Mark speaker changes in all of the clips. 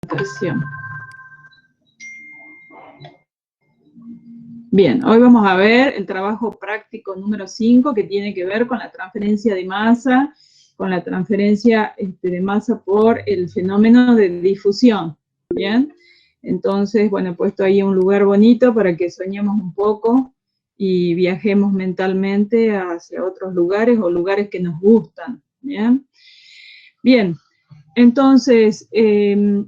Speaker 1: presión. Bien, hoy vamos a ver el trabajo práctico número 5 que tiene que ver con la transferencia de masa, con la transferencia de masa por el fenómeno de difusión. Bien, entonces, bueno, he puesto ahí un lugar bonito para que soñemos un poco y viajemos mentalmente hacia otros lugares o lugares que nos gustan. Bien, bien. Entonces,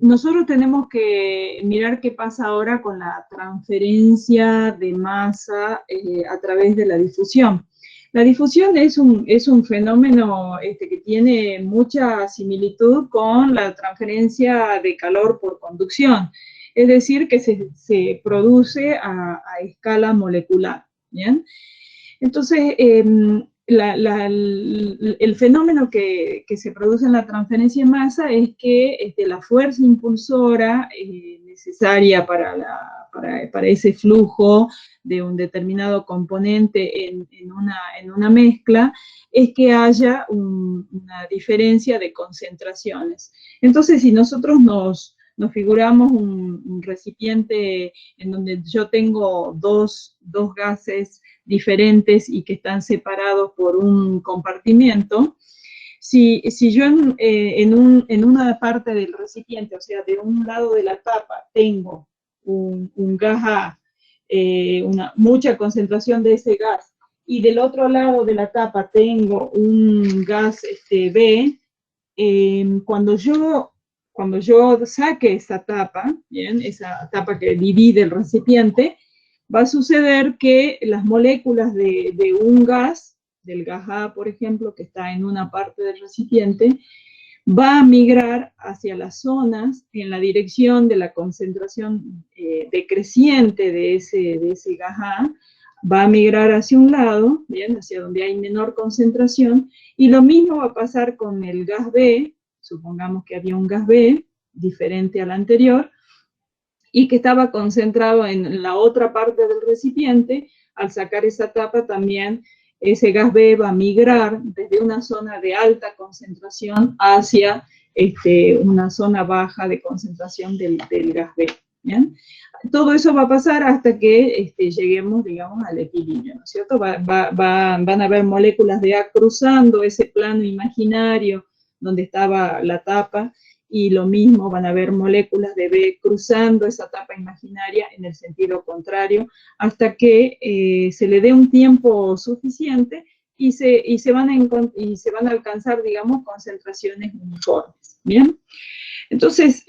Speaker 1: nosotros tenemos que mirar qué pasa ahora con la transferencia de masa a través de la difusión. La difusión es un fenómeno que tiene mucha similitud con la transferencia de calor por conducción, es decir, que se produce a escala molecular, ¿bien? Entonces, el fenómeno que se produce en la transferencia de masa es que la fuerza impulsora necesaria para ese flujo de un determinado componente en una mezcla es que haya una diferencia de concentraciones. Entonces, si nosotros nos figuramos un recipiente en donde yo tengo dos gases diferentes y que están separados por un compartimiento, si yo en una parte del recipiente, o sea, de un lado de la tapa, tengo un gas A, mucha concentración de ese gas, y del otro lado de la tapa tengo un gas B, cuando yo saque esa tapa, ¿bien? Esa tapa que divide el recipiente, va a suceder que las moléculas de un gas, del gas A, por ejemplo, que está en una parte del recipiente, va a migrar hacia las zonas en la dirección de la concentración decreciente de ese gas A, va a migrar hacia un lado, ¿bien? Hacia donde hay menor concentración, y lo mismo va a pasar con el gas B. Supongamos que había un gas B diferente al anterior y que estaba concentrado en la otra parte del recipiente. Al sacar esa tapa también ese gas B va a migrar desde una zona de alta concentración hacia una zona baja de concentración del gas B. ¿Bien? Todo eso va a pasar hasta que lleguemos, digamos, al equilibrio, ¿no es cierto? Van a haber moléculas de A cruzando ese plano imaginario donde estaba la tapa, y lo mismo van a haber moléculas de B cruzando esa tapa imaginaria en el sentido contrario, hasta que se le dé un tiempo suficiente y se van a alcanzar, digamos, concentraciones uniformes. ¿Bien? Entonces,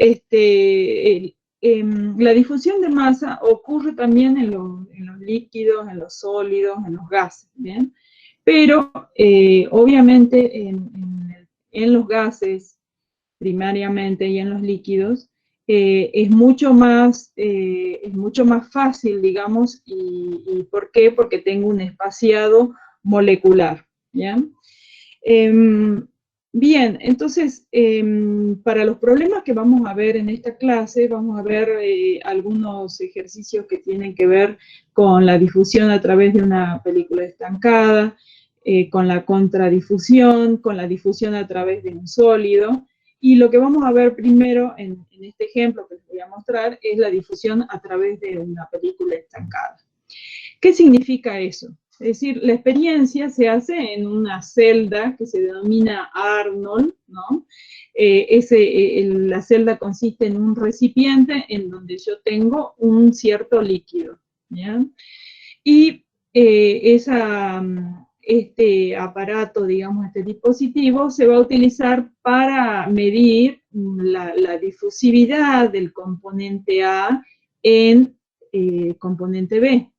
Speaker 1: la difusión de masa ocurre también en los líquidos, en los sólidos, en los gases, ¿bien? Pero, obviamente, en los gases, primariamente, y en los líquidos, es mucho más fácil, digamos, y ¿por qué? Porque tengo un espaciado molecular, ¿ya? Bien, entonces, para los problemas que vamos a ver en esta clase, vamos a ver algunos ejercicios que tienen que ver con la difusión a través de una película estancada, con la contradifusión, con la difusión a través de un sólido, y lo que vamos a ver primero en este ejemplo que les voy a mostrar es la difusión a través de una película estancada. ¿Qué significa eso? Es decir, la experiencia se hace en una celda que se denomina Arnold, ¿no? La celda consiste en un recipiente en donde yo tengo un cierto líquido, ¿ya? Y este aparato, digamos, este dispositivo, se va a utilizar para medir la difusividad del componente A en componente B.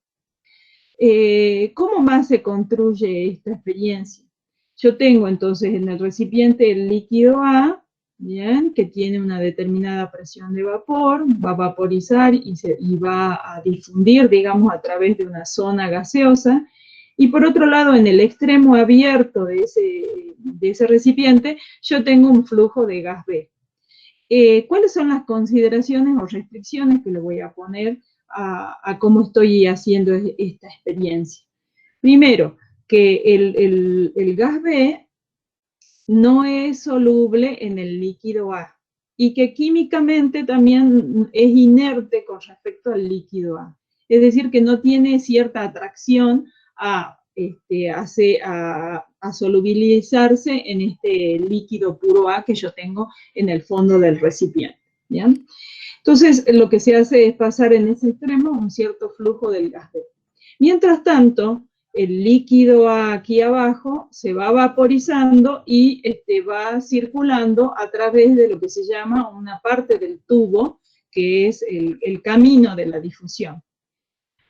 Speaker 1: ¿Cómo más se construye esta experiencia? Yo tengo entonces en el recipiente el líquido A, ¿bien? Que tiene una determinada presión de vapor, va a vaporizar y va a difundir, digamos, a través de una zona gaseosa. Y por otro lado, en el extremo abierto de ese recipiente, yo tengo un flujo de gas B. ¿Cuáles son las consideraciones o restricciones que le voy a poner a cómo estoy haciendo esta experiencia? Primero, que el gas B no es soluble en el líquido A, y que químicamente también es inerte con respecto al líquido A. Es decir, que no tiene cierta atracción a solubilizarse en este líquido puro A que yo tengo en el fondo del recipiente. ¿Bien? Entonces, lo que se hace es pasar en ese extremo un cierto flujo del gas B. Mientras tanto, el líquido aquí abajo se va vaporizando y va circulando a través de lo que se llama una parte del tubo, que es el camino de la difusión.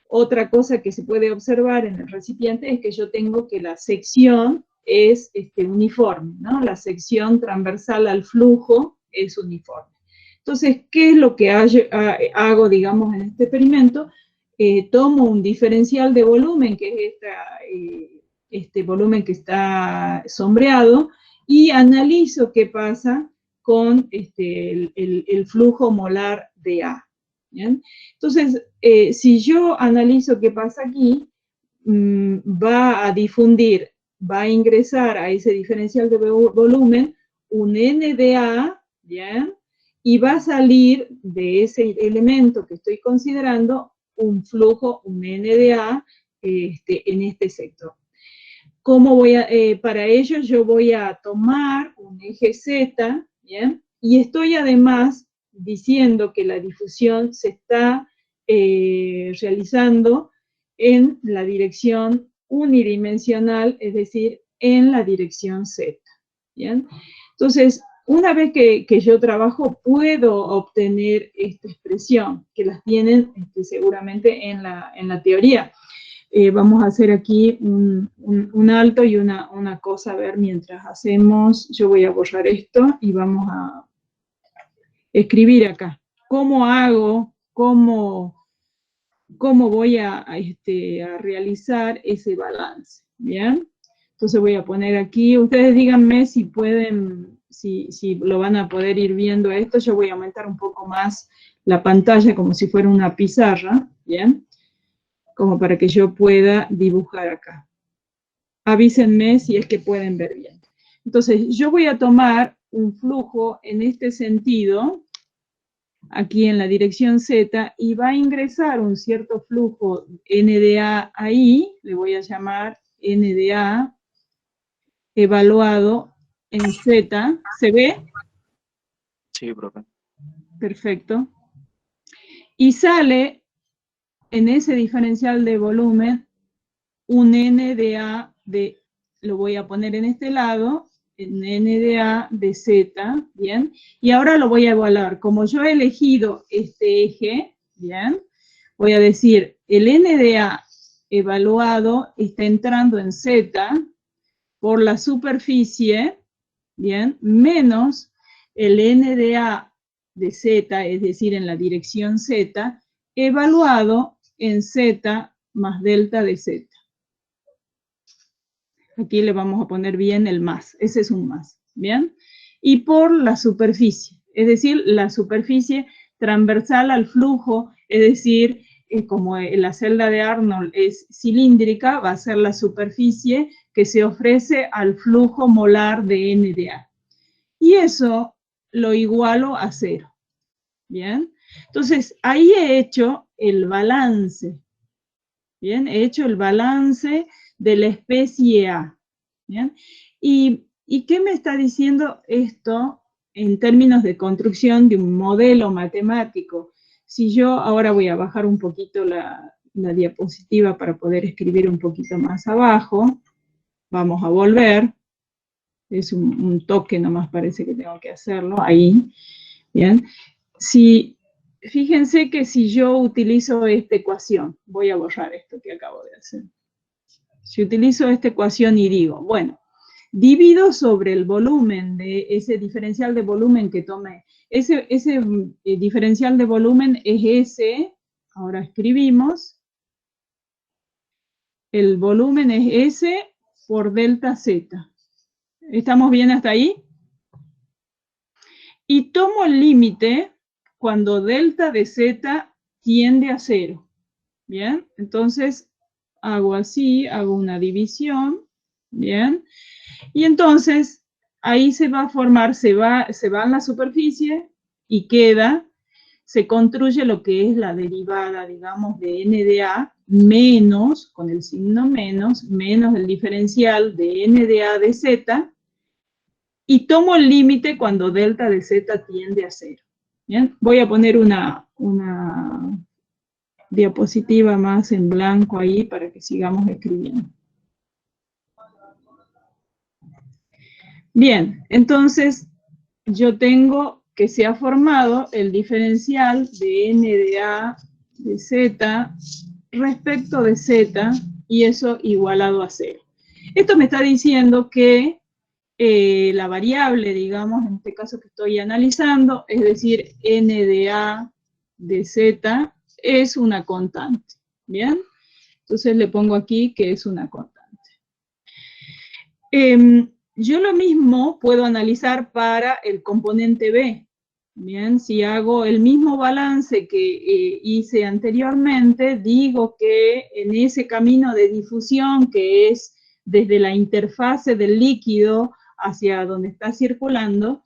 Speaker 1: Otra cosa que se puede observar en el recipiente es que yo tengo que la sección es uniforme, ¿no? La sección transversal al flujo es uniforme. Entonces, ¿qué es lo que hago, digamos, en este experimento? Tomo un diferencial de volumen, que es este volumen que está sombreado, y analizo qué pasa con el flujo molar de A. ¿Bien? Entonces, si yo analizo qué pasa aquí, va a difundir, va a ingresar a ese diferencial de volumen un NDA, ¿bien? Y va a salir de ese elemento que estoy considerando un flujo, un NDA, en este sector. ¿Cómo voy a, para ello yo voy a tomar un eje Z, ¿bien? Y estoy además diciendo que la difusión se está realizando en la dirección unidimensional, es decir, en la dirección Z, ¿bien? Entonces, una vez que yo trabajo, puedo obtener esta expresión, que las tienen seguramente en la teoría. Vamos a hacer aquí un alto y una cosa, a ver, mientras hacemos, yo voy a borrar esto y vamos a escribir acá. ¿Cómo hago? ¿Cómo voy a realizar ese balance? ¿Bien? Entonces voy a poner aquí, ustedes díganme si pueden, si lo van a poder ir viendo esto. Yo voy a aumentar un poco más la pantalla como si fuera una pizarra, ¿bien? Como para que yo pueda dibujar acá. Avísenme si es que pueden ver bien. Entonces, yo voy a tomar un flujo en este sentido, aquí en la dirección Z, y va a ingresar un cierto flujo NDA ahí, le voy a llamar NDA, evaluado en Z. ¿Se ve?
Speaker 2: Sí, profe.
Speaker 1: Perfecto. Y sale en ese diferencial de volumen un NDA de, lo voy a poner en este lado, en NDA de Z, ¿bien? Y ahora lo voy a evaluar. Como yo he elegido este eje, ¿bien? Voy a decir, el NDA evaluado está entrando en Z por la superficie, ¿bien? Menos el NDA de Z, es decir, en la dirección Z, evaluado en Z más delta de Z. Aquí le vamos a poner bien el más, ese es un más, ¿bien? Y por la superficie, es decir, la superficie transversal al flujo, es decir, como la celda de Arnold es cilíndrica, va a ser la superficie que se ofrece al flujo molar de NDA. Y eso lo igualo a 0, ¿bien? Entonces, ahí he hecho el balance, ¿bien? He hecho el balance de la especie A, ¿bien? ¿Y qué me está diciendo esto en términos de construcción de un modelo matemático? Si yo ahora voy a bajar un poquito la diapositiva para poder escribir un poquito más abajo, vamos a volver, es un toque nomás, parece que tengo que hacerlo, ahí, ¿bien? Fíjense que si yo utilizo esta ecuación, voy a borrar esto que acabo de hacer. Si utilizo esta ecuación y digo, bueno, divido sobre el volumen de ese diferencial de volumen que tomé. Ese diferencial de volumen es ese, ahora escribimos, el volumen es S por delta Z. ¿Estamos bien hasta ahí? Y tomo el límite cuando delta de Z tiende a 0. ¿Bien? Entonces, hago así, hago una división, ¿bien? Y entonces, ahí se va a formar, se va en la superficie, y queda, se construye lo que es la derivada, digamos, de n de a menos, con el signo menos el diferencial de n de a de z, y tomo el límite cuando delta de z tiende a 0. ¿Bien? Voy a poner una diapositiva más en blanco ahí para que sigamos escribiendo. Bien, entonces yo tengo que se ha formado el diferencial de n de a de z respecto de z, y eso igualado a 0. Esto me está diciendo que la variable, digamos, en este caso que estoy analizando, es decir, n de a de z, es una constante. ¿Bien? Entonces le pongo aquí que es una constante. Yo lo mismo puedo analizar para el componente b. Bien, si hago el mismo balance que hice anteriormente, digo que en ese camino de difusión que es desde la interfase del líquido hacia donde está circulando,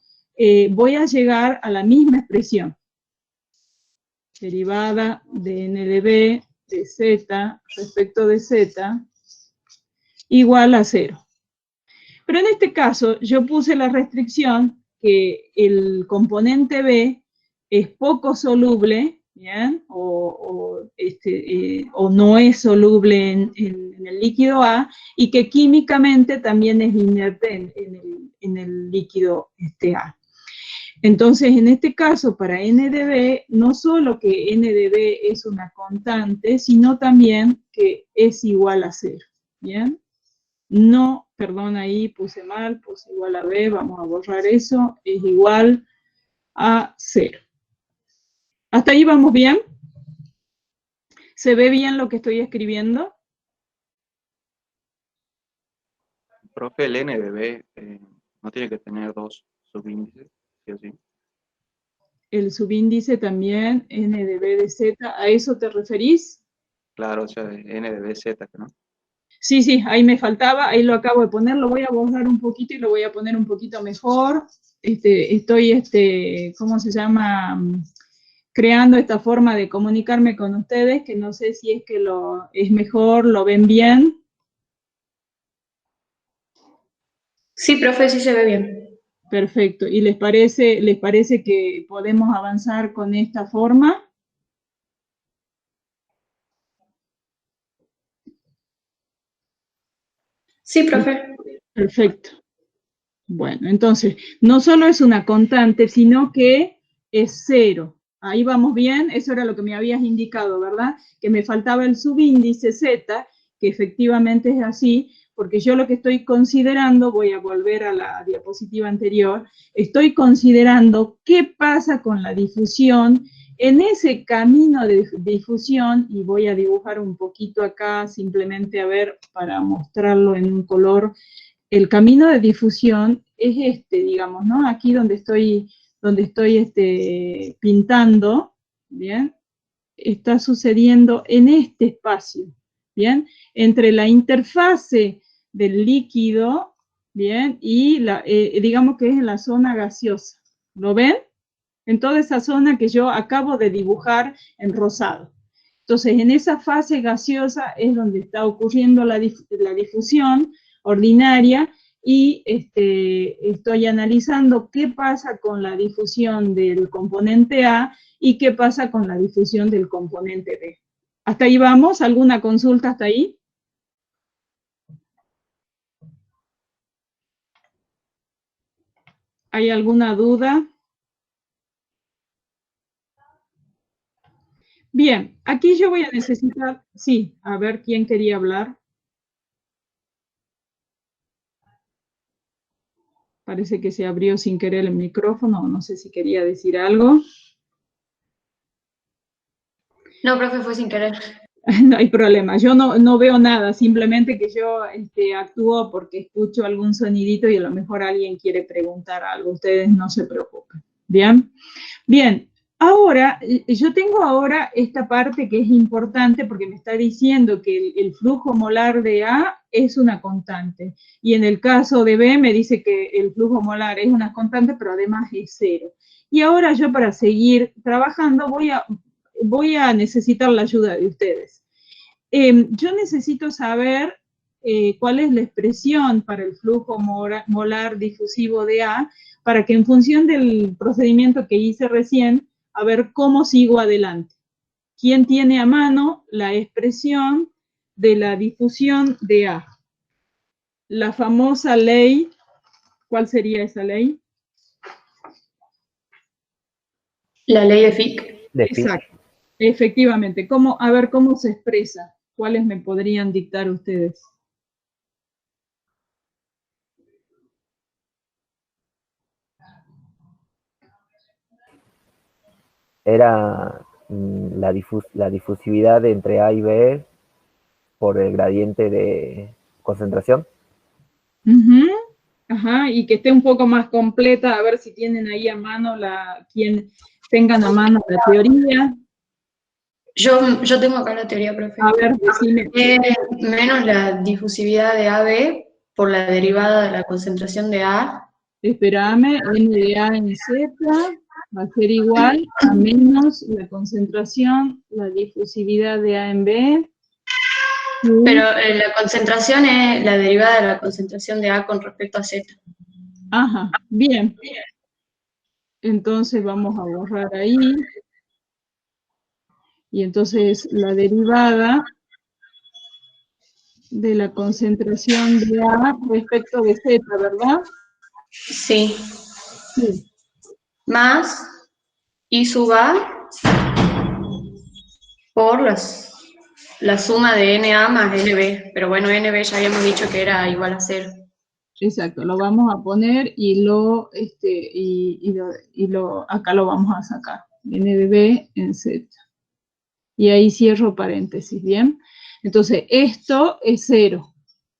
Speaker 1: voy a llegar a la misma expresión. Derivada de n de b de z respecto de z igual a 0. Pero en este caso yo puse la restricción que el componente B es poco soluble, ¿bien? O no es soluble en el líquido A, y que químicamente también es inerte en el líquido A. Entonces, en este caso, para n de B, no solo que n de B es una constante, sino también que es igual a 0, ¿bien? No, perdón, ahí puse mal, puse igual a B, vamos a borrar eso, es igual a 0. ¿Hasta ahí vamos bien? ¿Se ve bien lo que estoy escribiendo?
Speaker 2: Profe, el n de b no tiene que tener dos subíndices, ¿sí o sí?
Speaker 1: El subíndice también, n de b de z, ¿a eso te referís?
Speaker 2: Claro, o sea, n de b z, ¿no?
Speaker 1: Sí, ahí me faltaba, ahí lo acabo de poner, lo voy a borrar un poquito y lo voy a poner un poquito mejor. Estoy, ¿cómo se llama? Creando esta forma de comunicarme con ustedes, que no sé si es que es mejor, lo ven bien.
Speaker 3: Sí, profe, sí se ve bien.
Speaker 1: Perfecto. ¿Y les parece que podemos avanzar con esta forma?
Speaker 3: Sí, profe.
Speaker 1: Perfecto. Bueno, entonces, no solo es una constante, sino que es 0. Ahí vamos bien, eso era lo que me habías indicado, ¿verdad? Que me faltaba el subíndice z, que efectivamente es así, porque yo lo que estoy considerando, voy a volver a la diapositiva anterior, estoy considerando qué pasa con la difusión en ese camino de difusión, y voy a dibujar un poquito acá, simplemente a ver, para mostrarlo en un color. El camino de difusión es digamos, ¿no? Aquí donde estoy pintando, ¿bien? Está sucediendo en este espacio, ¿bien? Entre la interfase del líquido, ¿bien? Y digamos que es en la zona gaseosa. ¿Lo ven? En toda esa zona que yo acabo de dibujar en rosado. Entonces, en esa fase gaseosa es donde está ocurriendo la difusión ordinaria, y estoy analizando qué pasa con la difusión del componente A y qué pasa con la difusión del componente B. ¿Hasta ahí vamos? ¿Alguna consulta hasta ahí? ¿Hay alguna duda? Bien, aquí yo voy a necesitar, sí, a ver quién quería hablar. Parece que se abrió sin querer el micrófono, no sé si quería decir algo.
Speaker 3: No, profe, fue sin querer.
Speaker 1: No hay problema, yo no veo nada, simplemente que yo actúo porque escucho algún sonidito y a lo mejor alguien quiere preguntar algo, ustedes no se preocupen. ¿Bien? Bien, ahora, yo tengo ahora esta parte que es importante porque me está diciendo que el flujo molar de A es una constante, y en el caso de B me dice que el flujo molar es una constante, pero además es 0. Y ahora yo, para seguir trabajando, voy a necesitar la ayuda de ustedes. Yo necesito saber cuál es la expresión para el flujo molar difusivo de A, para que en función del procedimiento que hice recién, a ver cómo sigo adelante. ¿Quién tiene a mano la expresión de la difusión de A? La famosa ley, ¿cuál sería esa ley?
Speaker 3: La ley de Fick.
Speaker 1: Exacto, efectivamente. A ver cómo se expresa. ¿Cuáles me podrían dictar ustedes?
Speaker 4: Era la difusividad entre A y B por el gradiente de concentración.
Speaker 1: Ajá, y que esté un poco más completa, a ver si tienen ahí a mano quien tengan a mano la teoría.
Speaker 3: Yo tengo acá la teoría, profe.
Speaker 1: A ver, decime.
Speaker 3: Menos la difusividad de AB por la derivada de la concentración de A.
Speaker 1: Espérame, N de A en Z va a ser igual a menos la concentración, la difusividad de A en B.
Speaker 3: Pero la concentración es la derivada de la concentración de A con respecto a Z.
Speaker 1: Ajá, bien. Entonces vamos a borrar ahí. Y entonces la derivada de la concentración de A respecto de Z, ¿verdad?
Speaker 3: Sí.
Speaker 1: Sí.
Speaker 3: Más I sub A por la suma de NA más NB. Pero bueno, NB ya habíamos dicho que era igual a 0.
Speaker 1: Exacto, lo vamos a poner y acá lo vamos a sacar. N de B en Z. Y ahí cierro paréntesis, ¿bien? Entonces, esto es 0,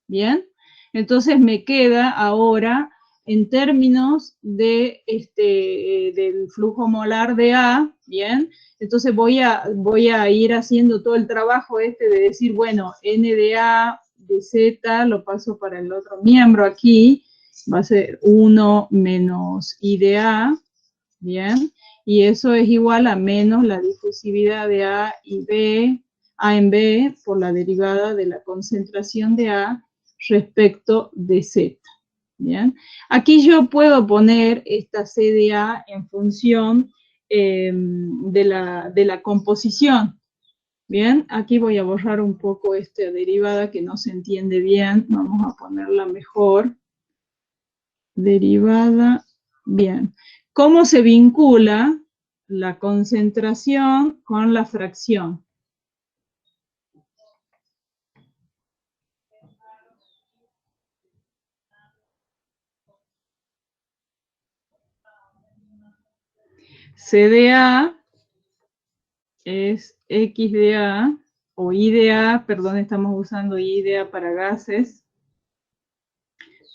Speaker 1: ¿bien? Entonces me queda ahora, en términos del flujo molar de A, ¿bien? Entonces voy a ir haciendo todo el trabajo de decir, bueno, N de A de Z lo paso para el otro miembro aquí, va a ser 1 menos I de A, ¿bien? Y eso es igual a menos la difusividad de A y B, A en B, por la derivada de la concentración de A respecto de Z, ¿bien? Aquí yo puedo poner esta C de A en función de la composición, ¿bien? Aquí voy a borrar un poco esta derivada que no se entiende bien, vamos a ponerla mejor. Derivada, bien. ¿Cómo se vincula la concentración con la fracción? C de A es X de A, o I de A, perdón, estamos usando I de A para gases,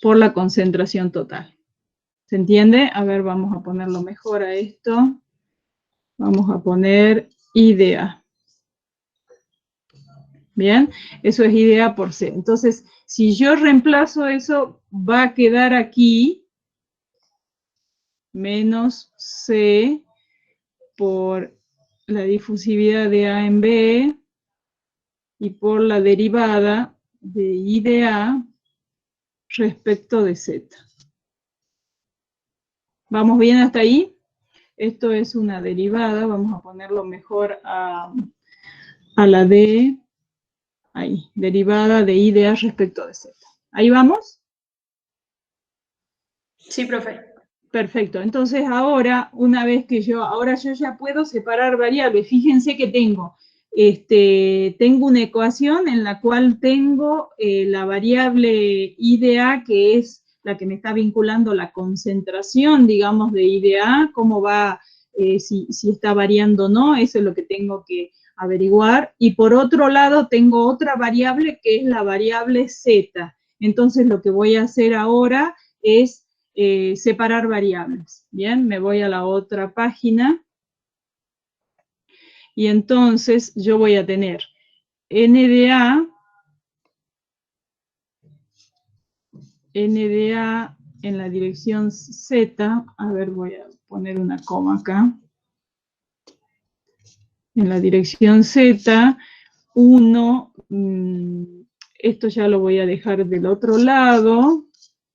Speaker 1: por la concentración total. ¿Se entiende? A ver, vamos a ponerlo mejor a esto. Vamos a poner I de A. Bien, eso es I de A por C. Entonces, si yo reemplazo eso, va a quedar aquí menos C por la difusividad de A en B y por la derivada de I de A respecto de Z. ¿Vamos bien hasta ahí? Esto es una derivada, vamos a ponerlo mejor a la D, ahí, derivada de I de A respecto de Z. ¿Ahí vamos?
Speaker 3: Sí, profe.
Speaker 1: Perfecto, entonces ahora, una vez que ahora yo ya puedo separar variables. Fíjense que tengo una ecuación en la cual tengo la variable I de A, que es la que me está vinculando la concentración, digamos, de I de A, cómo va, si está variando o no, eso es lo que tengo que averiguar. Y por otro lado, tengo otra variable que es la variable Z. Entonces, lo que voy a hacer ahora es separar variables. Bien, me voy a la otra página. Y entonces yo voy a tener N de A en la dirección Z. A ver, voy a poner una coma acá. En la dirección Z, 1, esto ya lo voy a dejar del otro lado,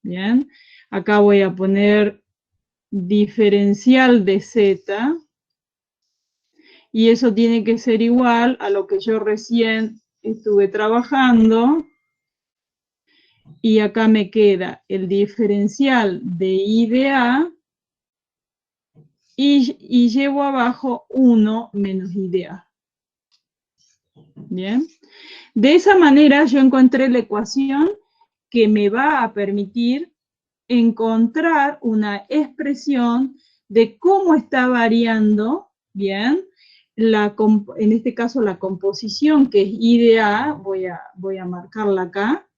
Speaker 1: ¿bien? Acá voy a poner diferencial de Z, y eso tiene que ser igual a lo que yo recién estuve trabajando, y acá me queda el diferencial de I de A, y llevo abajo 1 menos I de A. Bien. De esa manera yo encontré la ecuación que me va a permitir encontrar una expresión de cómo está variando, bien, en este caso la composición, que es I de A, voy a marcarla acá,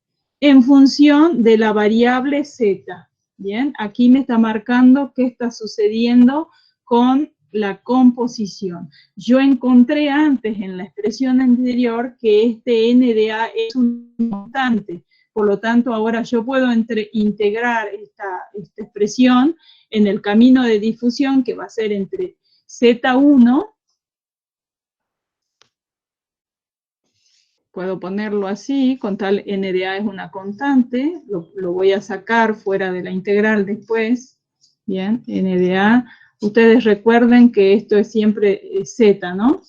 Speaker 1: en función de la variable Z. Bien, aquí me está marcando qué está sucediendo con la composición. Yo encontré antes en la expresión anterior que este N de A es un constante. Por lo tanto, ahora yo puedo integrar esta expresión en el camino de difusión que va a ser entre Z1, puedo ponerlo así, con tal N de A es una constante, lo voy a sacar fuera de la integral después, bien, N de A. Ustedes recuerden que esto es siempre Z, ¿no?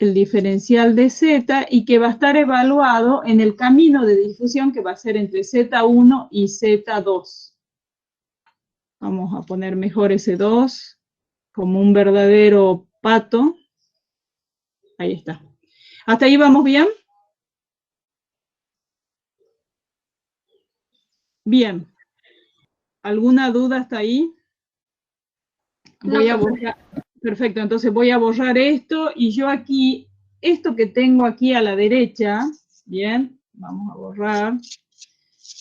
Speaker 1: El diferencial de Z, y que va a estar evaluado en el camino de difusión que va a ser entre Z1 y Z2. Vamos a poner mejor ese 2 como un verdadero pato. Ahí está. ¿Hasta ahí vamos bien? Bien. ¿Alguna duda hasta ahí? Voy a borrar. Perfecto, entonces voy a borrar esto, y yo aquí, esto que tengo aquí a la derecha, bien, vamos a borrar,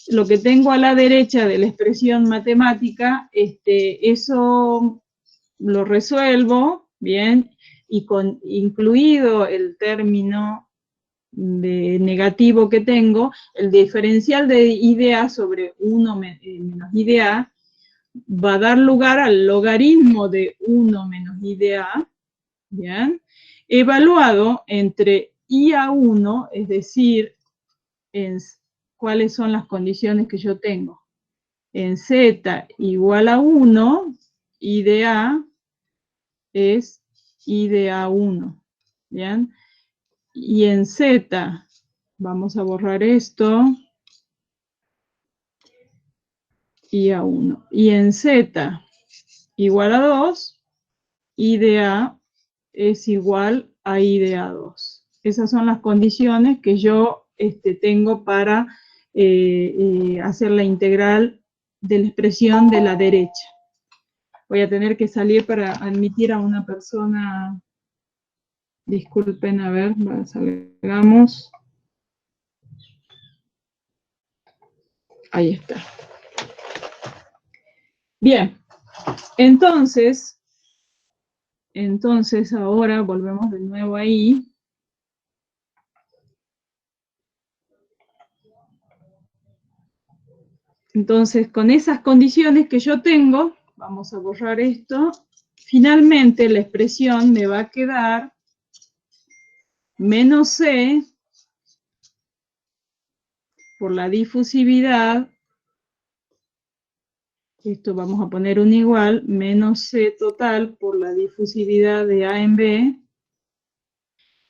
Speaker 1: lo que tengo a la derecha de la expresión matemática, eso lo resuelvo, bien, y incluido el término de negativo que tengo, el diferencial de I de A sobre 1 menos I de A, va a dar lugar al logaritmo de 1 menos I de A, ¿bien? Evaluado entre I a 1, es decir, en cuáles son las condiciones que yo tengo. En Z igual a 1, I de A es I de A1, ¿bien? Y en Z, vamos a borrar esto, I a 1. Y en Z igual a 2, I de A es igual a I de A2. Esas son las condiciones que yo tengo para hacer la integral de la expresión de la derecha. Voy a tener que salir para admitir a una persona. Disculpen, a ver, salgamos. Ahí está. Bien, entonces ahora volvemos de nuevo ahí. Entonces, con esas condiciones que yo tengo, vamos a borrar esto, finalmente la expresión me va a quedar menos C por la difusividad, esto vamos a poner un igual, menos C total por la difusividad de A en B,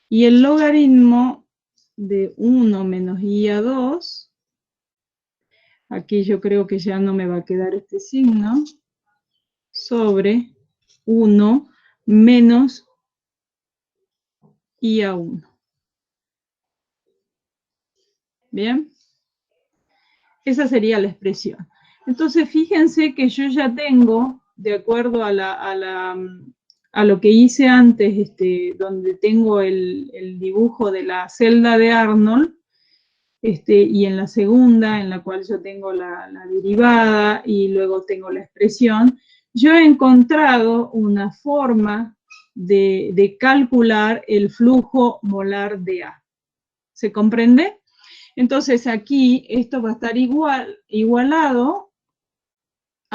Speaker 1: y el logaritmo de 1 menos I a 2, aquí yo creo que ya no me va a quedar este signo, sobre 1 menos I a 1. ¿Bien? Esa sería la expresión. Entonces, fíjense que yo ya tengo, de acuerdo a lo que hice antes, donde tengo el dibujo de la celda de Arnold, y en la segunda, en la cual yo tengo la derivada y luego tengo la expresión, yo he encontrado una forma de calcular el flujo molar de A. ¿Se comprende? Entonces aquí esto va a estar igualado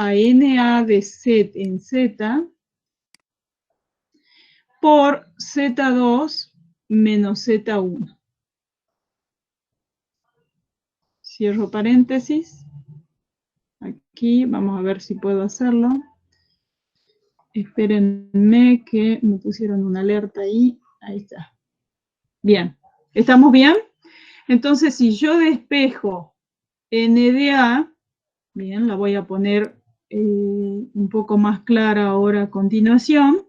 Speaker 1: a Na de Z en Z por Z2 menos Z1. Cierro paréntesis. Aquí vamos a ver si puedo hacerlo. Espérenme que me pusieron una alerta ahí. Ahí está. Bien. ¿Estamos bien? Entonces, si yo despejo N de A, bien, la voy a poner un poco más clara ahora a continuación.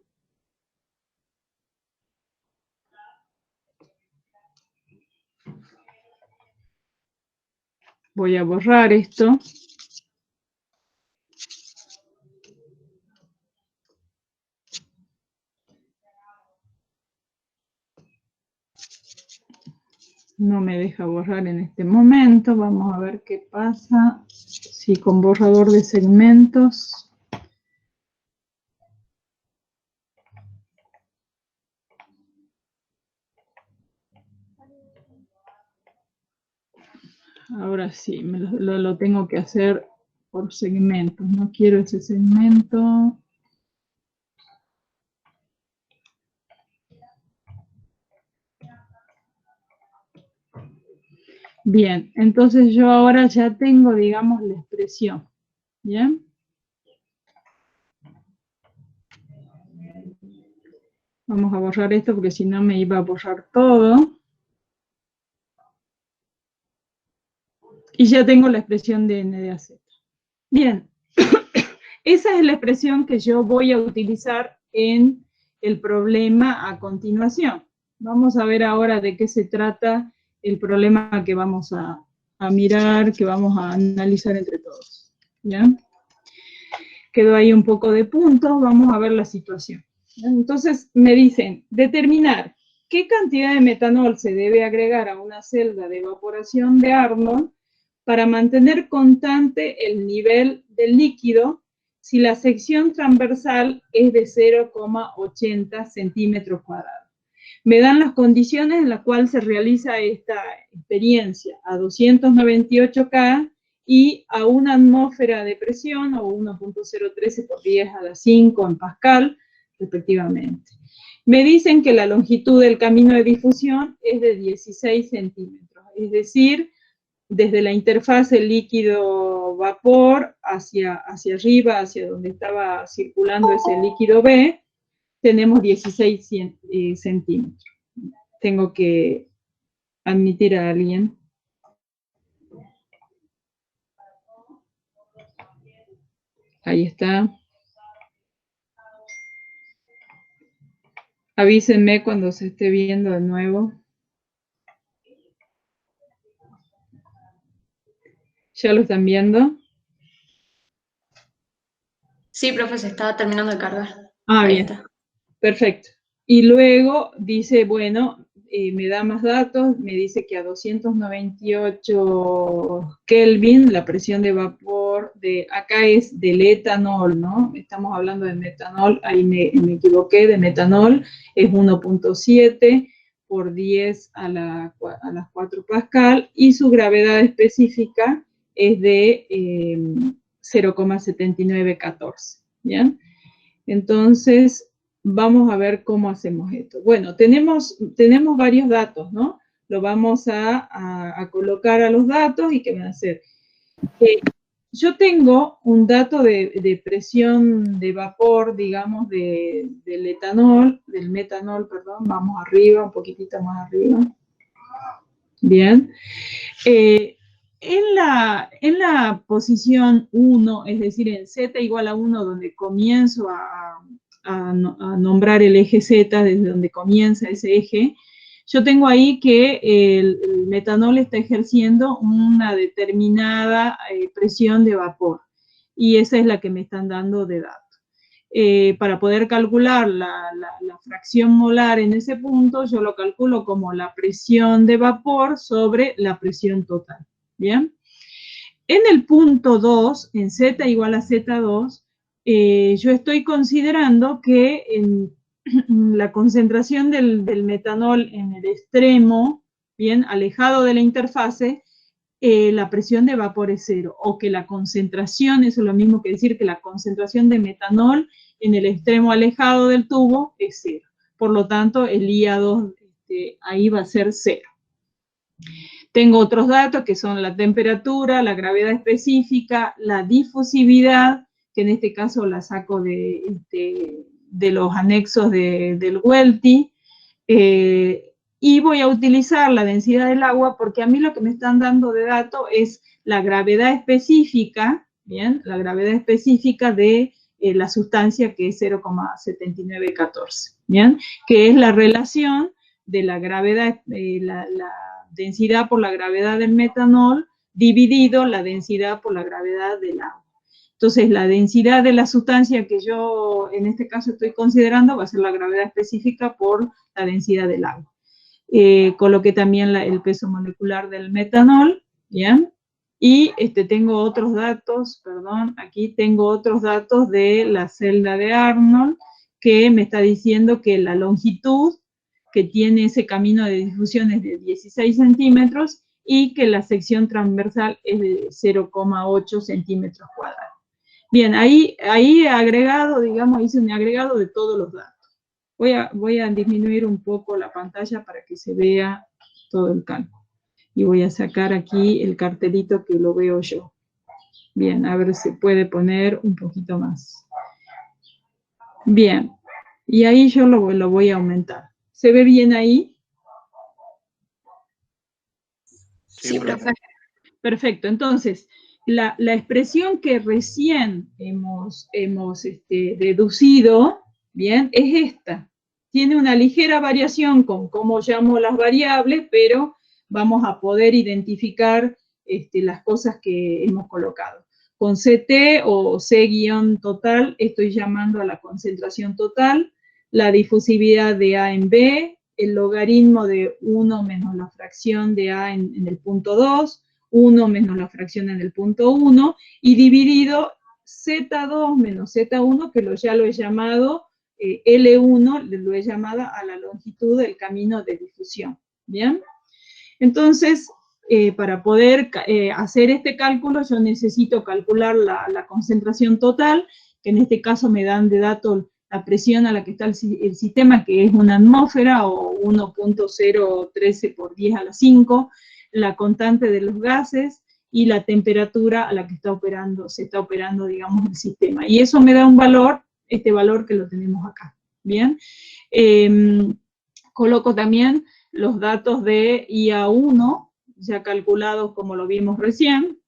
Speaker 1: Voy a borrar esto. No me deja borrar en este momento. Vamos a ver qué pasa si con borrador de segmentos. Ahora sí, lo tengo que hacer por segmentos. No quiero ese segmento. Bien, entonces yo ahora ya tengo, digamos, la expresión. ¿Bien? Vamos a borrar esto porque si no me iba a borrar todo. Y ya tengo la expresión de N de AZ. Bien, esa es la expresión que yo voy a utilizar en el problema a continuación. Vamos a ver ahora de qué se trata el problema que vamos a mirar, que vamos a analizar entre todos. ¿Ya? Quedó ahí un poco de puntos, vamos a ver la situación. Entonces me dicen, determinar qué cantidad de metanol se debe agregar a una celda de evaporación de Arnold para mantener constante el nivel del líquido si la sección transversal es de 0,80 centímetros cuadrados. Me dan las condiciones en las cuales se realiza esta experiencia a 298 K y a una atmósfera de presión o 1.013 por 10 a la 5 en Pascal, respectivamente. Me dicen que la longitud del camino de difusión es de 16 centímetros, es decir, desde la interfase líquido-vapor hacia arriba, hacia donde estaba circulando ese líquido B, tenemos 16 centímetros. Tengo que admitir a alguien. Ahí está. Avísenme cuando se esté viendo de nuevo. ¿Ya lo están viendo?
Speaker 3: Sí, profe, se está terminando de cargar.
Speaker 1: Ah,
Speaker 3: Ahí
Speaker 1: bien.
Speaker 3: está.
Speaker 1: Perfecto. Y luego dice, bueno, me da más datos, me dice que a 298 Kelvin, la presión de vapor de, acá es del etanol, ¿no? Estamos hablando de metanol, ahí me equivoqué, de metanol, es 1.7 por 10 a las 4 Pascal, y su gravedad específica es de 0,7914, ¿bien? Entonces, vamos a ver cómo hacemos esto. Bueno, tenemos varios datos, ¿no? Lo vamos a colocar a los datos y ¿qué van a hacer? Yo tengo un dato de presión de vapor, digamos, del metanol, perdón, vamos arriba, un poquitito más arriba. Bien. En la posición 1, es decir, en Z igual a 1, donde comienzo a nombrar el eje Z, desde donde comienza ese eje, yo tengo ahí que el metanol está ejerciendo una determinada presión de vapor, y esa es la que me están dando de dato. Para poder calcular la fracción molar en ese punto, yo lo calculo como la presión de vapor sobre la presión total. ¿Bien? En el punto 2, en Z igual a Z2, yo estoy considerando que en la concentración del metanol en el extremo, bien, alejado de la interfase, la presión de vapor es cero, o que la concentración, eso es lo mismo que decir que la concentración de metanol en el extremo alejado del tubo es cero. Por lo tanto, el IA2 ahí va a ser cero. Tengo otros datos que son la temperatura, la gravedad específica, la difusividad, que en este caso la saco de los anexos del Welty, y voy a utilizar la densidad del agua porque a mí lo que me están dando de dato es la gravedad específica, ¿bien? La gravedad específica de la sustancia que es 0,7914, ¿bien? Que es la relación de la gravedad, la densidad por la gravedad del metanol dividido la densidad por la gravedad del agua. Entonces, la densidad de la sustancia que yo en este caso estoy considerando va a ser la gravedad específica por la densidad del agua. Coloqué también el peso molecular del metanol, ¿bien? Y tengo otros datos, perdón, aquí tengo otros datos de la celda de Arnold que me está diciendo que la longitud que tiene ese camino de difusión es de 16 centímetros y que la sección transversal es de 0,8 centímetros cuadrados. Bien, ahí he agregado, digamos, hice un agregado de todos los datos. Voy a disminuir un poco la pantalla para que se vea todo el cálculo. Y voy a sacar aquí el cartelito que lo veo yo. Bien, a ver si se puede poner un poquito más. Bien, y ahí yo lo voy a aumentar. ¿Se ve bien ahí?
Speaker 3: Sí, profe.
Speaker 1: Perfecto, entonces, la expresión que recién hemos deducido, bien, es esta. Tiene una ligera variación con cómo llamo las variables, pero vamos a poder identificar las cosas que hemos colocado. Con CT o C-total estoy llamando a la concentración total, la difusividad de A en B, el logaritmo de 1 menos la fracción de A en el punto 2, 1 menos la fracción en el punto 1, y dividido Z2 menos Z1, que ya lo he llamado L1, lo he llamado a la longitud del camino de difusión, ¿bien? Entonces, para poder hacer este cálculo, yo necesito calcular la concentración total, que en este caso me dan de dato la presión a la que está el sistema, que es una atmósfera, o 1.013 por 10 a la 5, la constante de los gases, y la temperatura a la que se está operando, digamos, el sistema. Y eso me da un valor, este valor que lo tenemos acá, ¿bien? Coloco también los datos de IA1, ya calculados como lo vimos recién,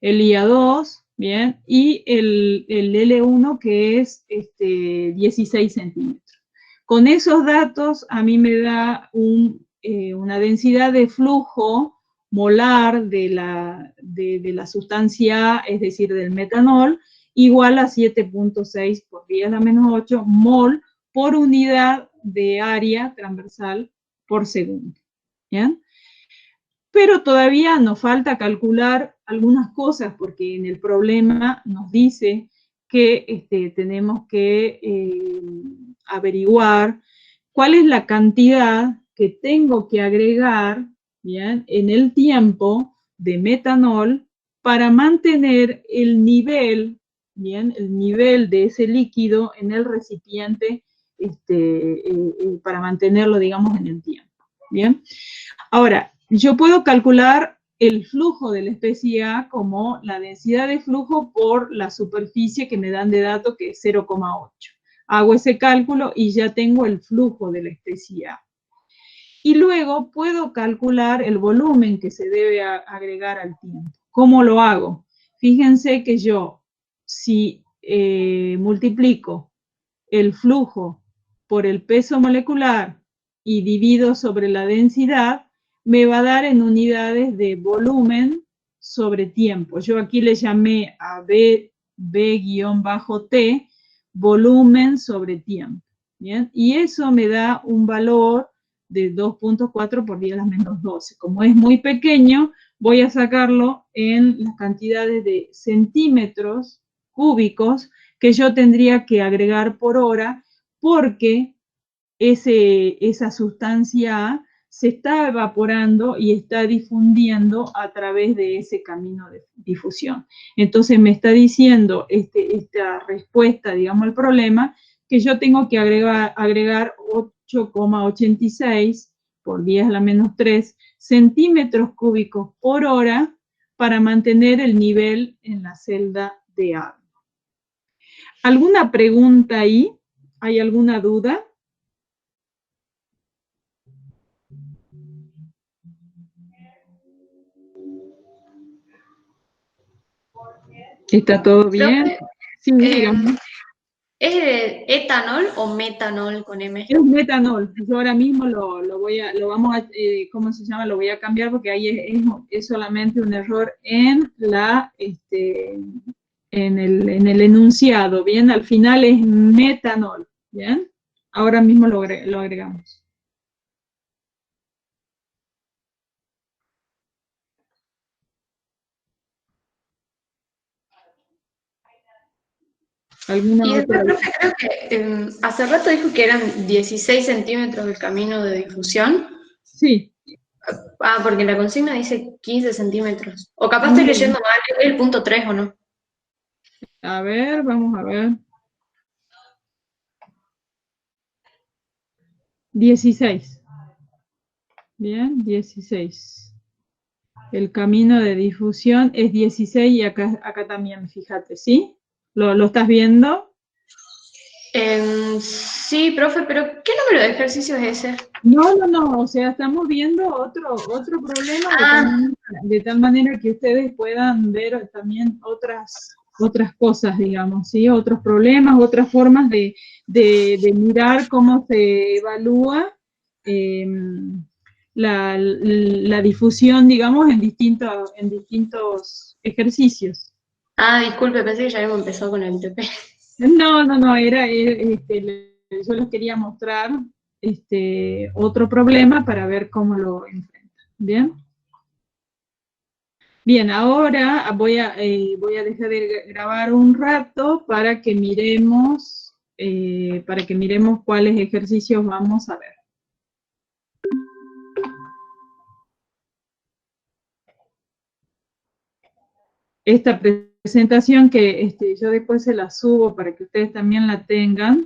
Speaker 1: el IA2, ¿bien? Y el L1 que es 16 centímetros. Con esos datos a mí me da una densidad de flujo molar de la sustancia A, es decir, del metanol, igual a 7.6 por 10 a la menos 8 mol por unidad de área transversal por segundo. ¿Bien? Pero todavía nos falta calcular algunas cosas, porque en el problema nos dice que tenemos que averiguar cuál es la cantidad que tengo que agregar, ¿bien?, en el tiempo de metanol para mantener el nivel, ¿bien?, el nivel de ese líquido en el recipiente, para mantenerlo, digamos, en el tiempo, ¿bien? Ahora, yo puedo calcular el flujo de la especie A como la densidad de flujo por la superficie que me dan de dato, que es 0,8. Hago ese cálculo y ya tengo el flujo de la especie A. Y luego puedo calcular el volumen que se debe agregar al tiempo. ¿Cómo lo hago? Fíjense que yo, si multiplico el flujo por el peso molecular y divido sobre la densidad, me va a dar en unidades de volumen sobre tiempo. Yo aquí le llamé a B-T, volumen sobre tiempo, ¿bien? Y eso me da un valor de 2.4 por 10 a la menos 12. Como es muy pequeño, voy a sacarlo en las cantidades de centímetros cúbicos que yo tendría que agregar por hora, porque esa sustancia A se está evaporando y está difundiendo a través de ese camino de difusión. Entonces me está diciendo esta respuesta, digamos, al problema, que yo tengo que agregar 8,86 por 10 a la menos 3 centímetros cúbicos por hora para mantener el nivel en la celda de agua. ¿Alguna pregunta ahí? ¿Hay alguna duda? ¿Está todo bien?
Speaker 3: Profe,
Speaker 1: Sí, dígame.
Speaker 3: ¿es de etanol o metanol con M?
Speaker 1: Es un metanol. Yo ahora mismo ¿cómo se llama? Lo voy a cambiar porque ahí es solamente un error en en el enunciado, ¿bien? Al final es metanol, ¿bien? Ahora mismo lo agregamos. ¿Alguna
Speaker 3: Y después,
Speaker 1: otra?
Speaker 3: profe, creo que hace rato dijo que eran 16 centímetros el camino de difusión.
Speaker 1: Sí.
Speaker 3: Ah, porque la consigna dice 15 centímetros. O capaz estoy
Speaker 1: Bien.
Speaker 3: leyendo mal, es el punto 3 o no.
Speaker 1: A ver, vamos a ver. 16. Bien, 16. El camino de difusión es 16 y acá también, fíjate, ¿sí? ¿Lo estás viendo?
Speaker 3: Sí, profe, pero ¿qué número de ejercicio es ese?
Speaker 1: No, o sea, estamos viendo otro problema
Speaker 3: Ah,
Speaker 1: de tal manera que ustedes puedan ver también otras cosas, digamos, ¿sí? Otros problemas, otras formas de mirar cómo se evalúa eh, la difusión, digamos, en distintos ejercicios.
Speaker 3: disculpe, pensé que ya habíamos empezado con el TP.
Speaker 1: No, yo les quería mostrar otro problema para ver cómo lo enfrentan. ¿Bien? Bien, ahora voy a dejar de grabar un rato para que miremos cuáles ejercicios vamos a ver. Esta presentación que yo después se la subo para que ustedes también la tengan.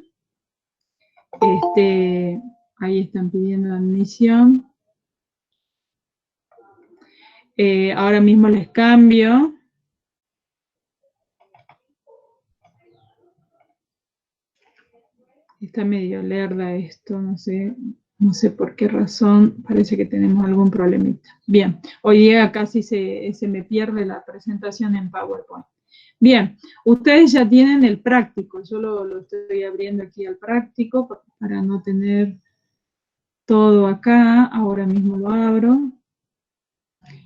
Speaker 1: Ahí están pidiendo admisión. Ahora mismo les cambio. Está medio lerda esto, no sé por qué razón, parece que tenemos algún problemita. Bien, hoy día casi se me pierde la presentación en PowerPoint. Bien, ustedes ya tienen el práctico, yo lo estoy abriendo aquí al práctico para no tener todo acá, ahora mismo lo abro.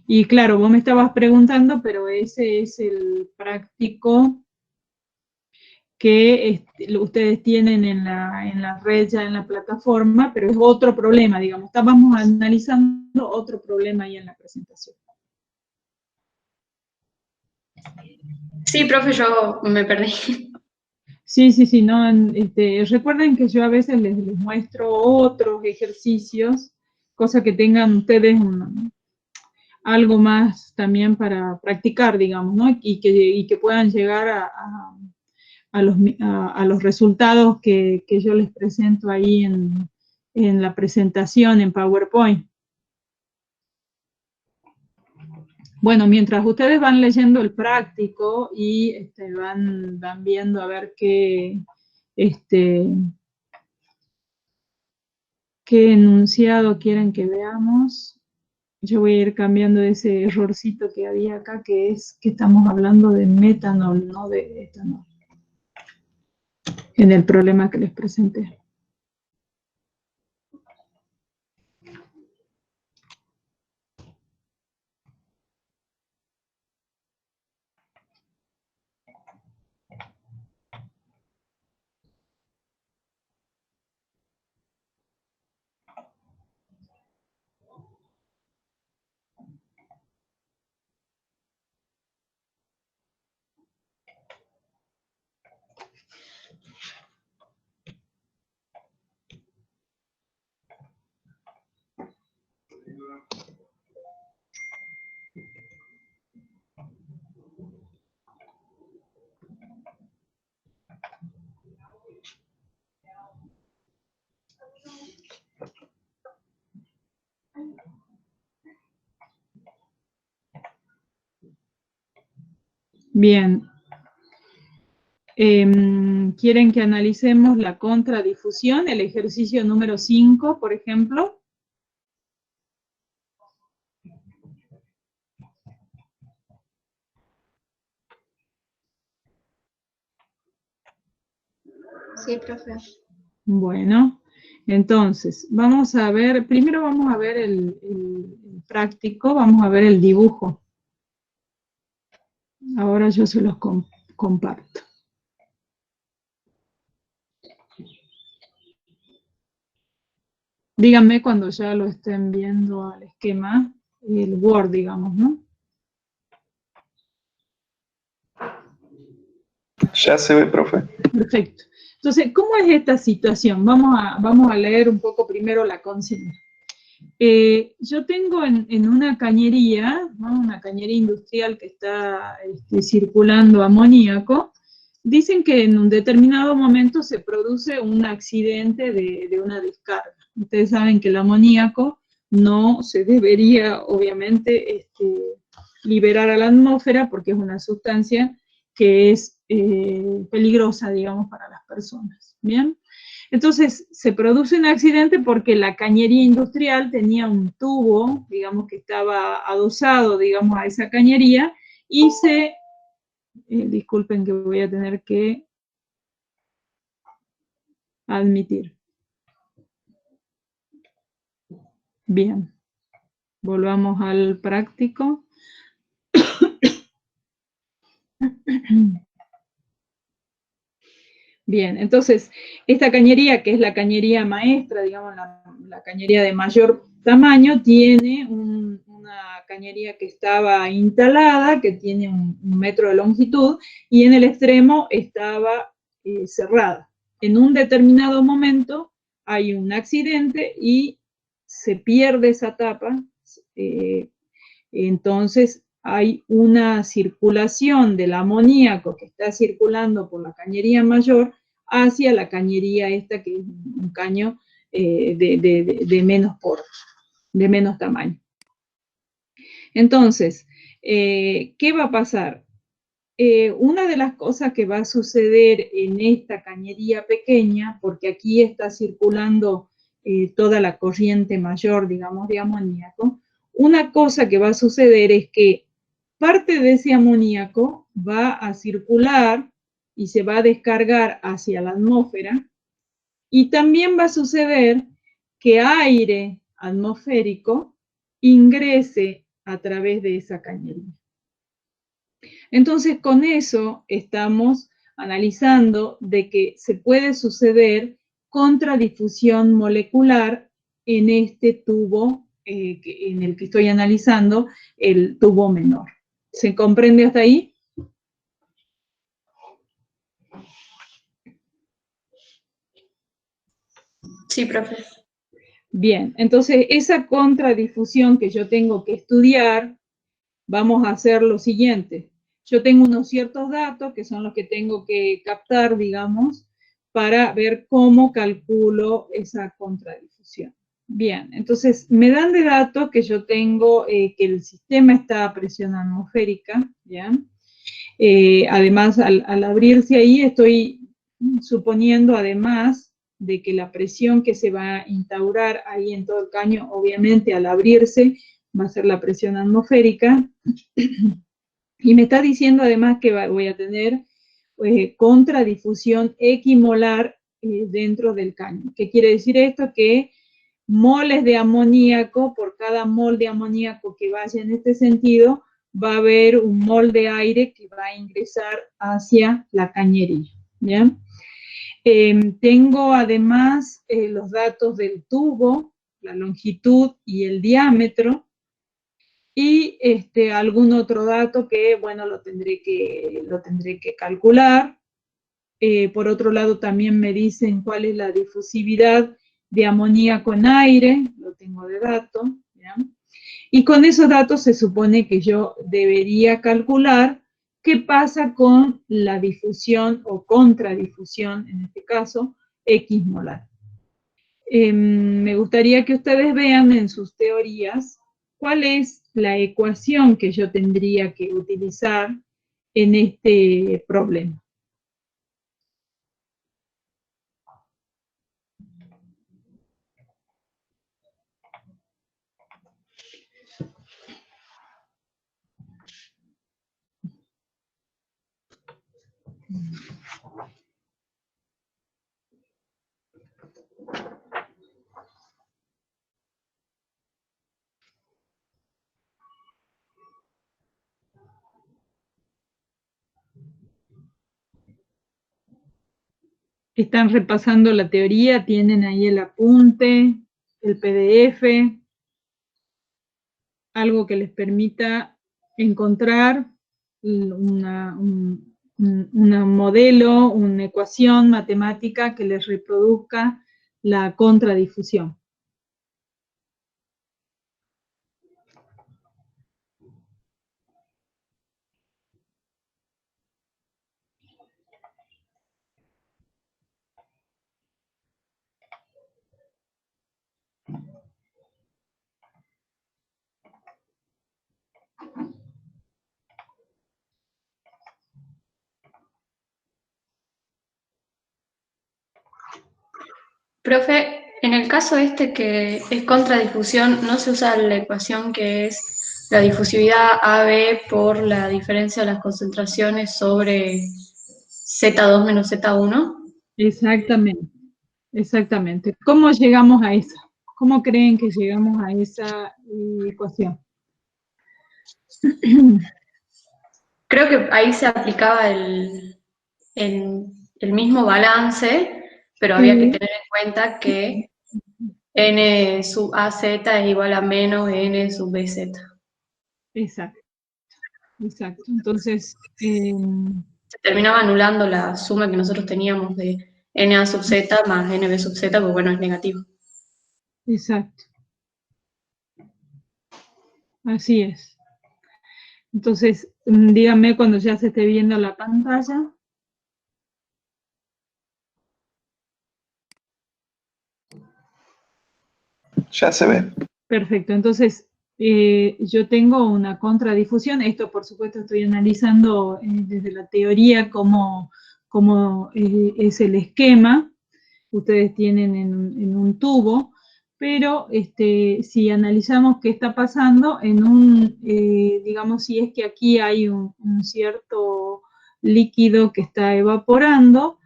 Speaker 1: Y claro, vos me estabas preguntando, pero ese es el práctico que ustedes tienen en la red, ya en la plataforma, pero es otro problema, digamos. Estábamos analizando otro problema ahí en la presentación.
Speaker 3: Sí, profe, yo me perdí.
Speaker 1: Sí, no, recuerden que yo a veces les muestro otros ejercicios, cosa que tengan ustedes algo más también para practicar, digamos, ¿no? Y que puedan llegar a los resultados que yo les presento ahí en la presentación en PowerPoint. Bueno, mientras ustedes van leyendo el práctico y van viendo a ver qué enunciado quieren que veamos, yo voy a ir cambiando ese errorcito que había acá, que es que estamos hablando de metanol, no de etanol, en el problema que les presenté. Bien. ¿Quieren que analicemos la contradifusión, el ejercicio número 5, por ejemplo?
Speaker 3: Sí, profe.
Speaker 1: Bueno, entonces, vamos a ver, primero vamos a ver el práctico, vamos a ver el dibujo. Ahora yo se los comparto. Díganme cuando ya lo estén viendo al esquema, el Word, digamos, ¿no?
Speaker 2: Ya se ve, profe.
Speaker 1: Perfecto. Entonces, ¿cómo es esta situación? Vamos a leer un poco primero la consigna. Yo tengo en una cañería, ¿no? Una cañería industrial que está circulando amoníaco. Dicen que en un determinado momento se produce un accidente de una descarga. Ustedes saben que el amoníaco no se debería, obviamente, liberar a la atmósfera porque es una sustancia que es peligrosa, digamos, para las personas. ¿Bien? Entonces, se produce un accidente porque la cañería industrial tenía un tubo, digamos, que estaba adosado, digamos, a esa cañería, y disculpen que voy a tener que admitir. Bien, volvamos al práctico. Bien, entonces, esta cañería, que es la cañería maestra, digamos, la cañería de mayor tamaño, tiene una cañería que estaba instalada, que tiene un metro de longitud, y en el extremo estaba cerrada. En un determinado momento hay un accidente y se pierde esa tapa, entonces hay una circulación del amoníaco que está circulando por la cañería mayor hacia la cañería esta, que es un caño de menos porte, de menos tamaño. Entonces, ¿qué va a pasar? Una de las cosas que va a suceder en esta cañería pequeña, porque aquí está circulando toda la corriente mayor, digamos, de amoníaco, una cosa que va a suceder es que parte de ese amoníaco va a circular y se va a descargar hacia la atmósfera, y también va a suceder que aire atmosférico ingrese a través de esa cañería. Entonces, con eso estamos analizando de que se puede suceder contradifusión molecular en este tubo en el que estoy analizando, el tubo menor. ¿Se comprende hasta ahí?
Speaker 3: Sí, profe.
Speaker 1: Bien, entonces esa contradifusión que yo tengo que estudiar, vamos a hacer lo siguiente. Yo tengo unos ciertos datos que son los que tengo que captar, digamos, para ver cómo calculo esa contradifusión. Bien, entonces me dan de datos que yo tengo que el sistema está a presión atmosférica, ¿ya? Además, al abrirse ahí, estoy suponiendo además de que la presión que se va a instaurar ahí en todo el caño, obviamente al abrirse, va a ser la presión atmosférica. Y me está diciendo además que voy a tener contradifusión equimolar dentro del caño. ¿Qué quiere decir esto? Que moles de amoníaco, por cada mol de amoníaco que vaya en este sentido, va a haber un mol de aire que va a ingresar hacia la cañería. ¿Bien? Tengo además los datos del tubo, la longitud y el diámetro, y algún otro dato que, bueno, lo tendré que calcular. Por otro lado, también me dicen cuál es la difusividad de amoníaco en aire, lo tengo de dato, ¿ya? Y con esos datos se supone que yo debería calcular qué pasa con la difusión o contradifusión, en este caso, X molar. Me gustaría que ustedes vean en sus teorías cuál es la ecuación que yo tendría que utilizar en este problema. Están repasando la teoría, tienen ahí el apunte, el PDF, algo que les permita encontrar un modelo, una ecuación matemática que les reproduzca la contradifusión.
Speaker 3: Profe, en el caso este que es contradifusión, ¿no se usa la ecuación que es la difusividad AB por la diferencia de las concentraciones sobre Z2 menos Z1?
Speaker 1: Exactamente, exactamente. ¿Cómo llegamos a esa? ¿Cómo creen que llegamos a esa ecuación?
Speaker 3: Creo que ahí se aplicaba el mismo balance, pero había que tener en cuenta que N sub AZ es igual a menos N sub BZ.
Speaker 1: Exacto, exacto. Entonces,
Speaker 3: Se terminaba anulando la suma que nosotros teníamos de NA sub Z más NB sub Z, porque bueno, es negativo.
Speaker 1: exacto. Así es. Entonces, díganme cuando ya se esté viendo la pantalla.
Speaker 5: Ya se ve.
Speaker 1: Perfecto, entonces yo tengo una contradifusión, esto por supuesto estoy analizando desde la teoría cómo es el esquema, ustedes tienen en un tubo, pero si analizamos qué está pasando digamos, si es que aquí hay un cierto líquido que está evaporando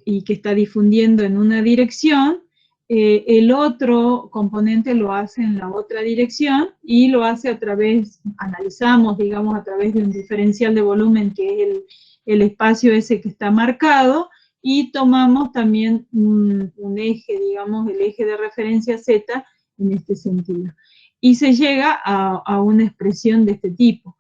Speaker 1: y que está difundiendo en una dirección, el otro componente lo hace en la otra dirección y lo hace a través, analizamos, digamos, a través de un diferencial de volumen que es el espacio ese que está marcado, y tomamos también un eje, digamos, el eje de referencia Z en este sentido. Y se llega a una expresión de este tipo.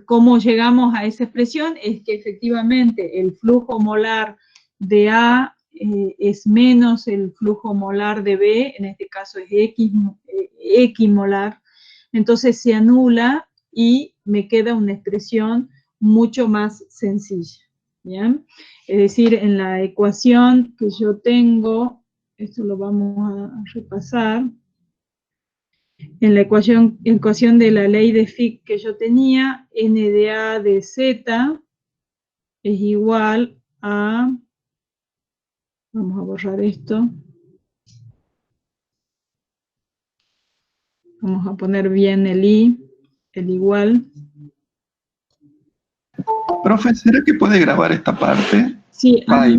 Speaker 1: Cómo llegamos a esa expresión es que efectivamente el flujo molar de A es menos el flujo molar de B, en este caso es X molar, entonces se anula y me queda una expresión mucho más sencilla, ¿bien? Es decir, en la ecuación que yo tengo, esto lo vamos a repasar, en la ecuación de la ley de Fick que yo tenía, N de A de Z es igual a, vamos a borrar esto, vamos a poner bien el I, el igual.
Speaker 5: Profe, ¿será que puede grabar esta parte?
Speaker 1: Sí,
Speaker 5: Ay,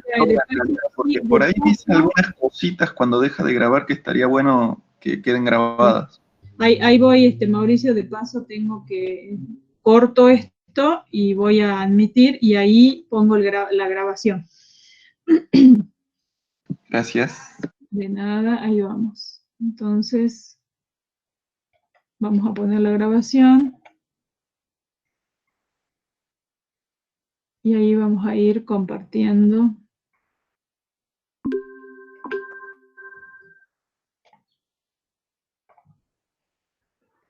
Speaker 5: porque por ahí dice algunas cositas cuando deja de grabar que estaría bueno que queden grabadas.
Speaker 1: Ahí voy, Mauricio, de paso tengo que corto esto y voy a admitir y ahí pongo la grabación.
Speaker 5: Gracias.
Speaker 1: De nada, ahí vamos. Entonces, vamos a poner la grabación. Y ahí vamos a ir compartiendo.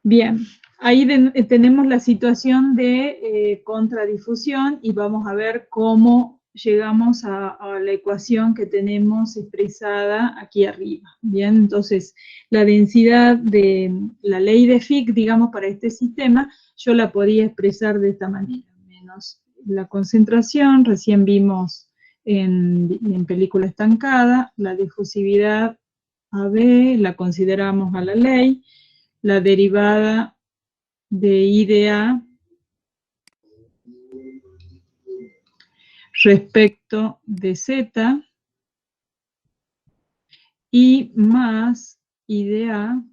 Speaker 1: Bien, ahí tenemos la situación de contradifusión y vamos a ver cómo llegamos a la ecuación que tenemos expresada aquí arriba, ¿bien? Entonces, la densidad de la ley de Fick, digamos, para este sistema, yo la podía expresar de esta manera, menos la concentración, recién vimos en película estancada, la difusividad AB, la consideramos a la ley, la derivada de I de A respecto de Z, y más I de A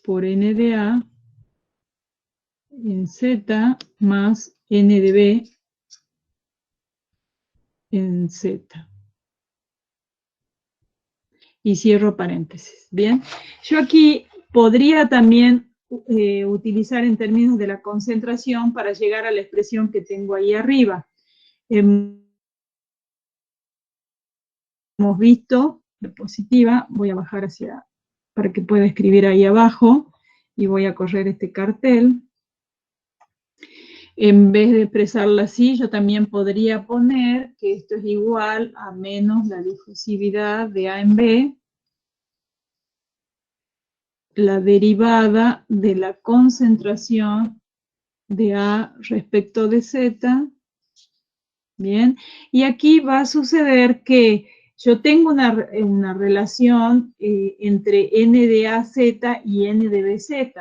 Speaker 1: por N de A en Z más N de B en Z. Y cierro paréntesis, ¿bien? Yo aquí podría también utilizar en términos de la concentración para llegar a la expresión que tengo ahí arriba. Hemos visto la positiva, voy a bajar hacia, para que pueda escribir ahí abajo, y voy a correr este cartel. En vez de expresarla así, yo también podría poner que esto es igual a menos la difusividad de A en B, la derivada de la concentración de A respecto de Z, ¿bien? Y aquí va a suceder que yo tengo una relación entre N de AZ y N de BZ.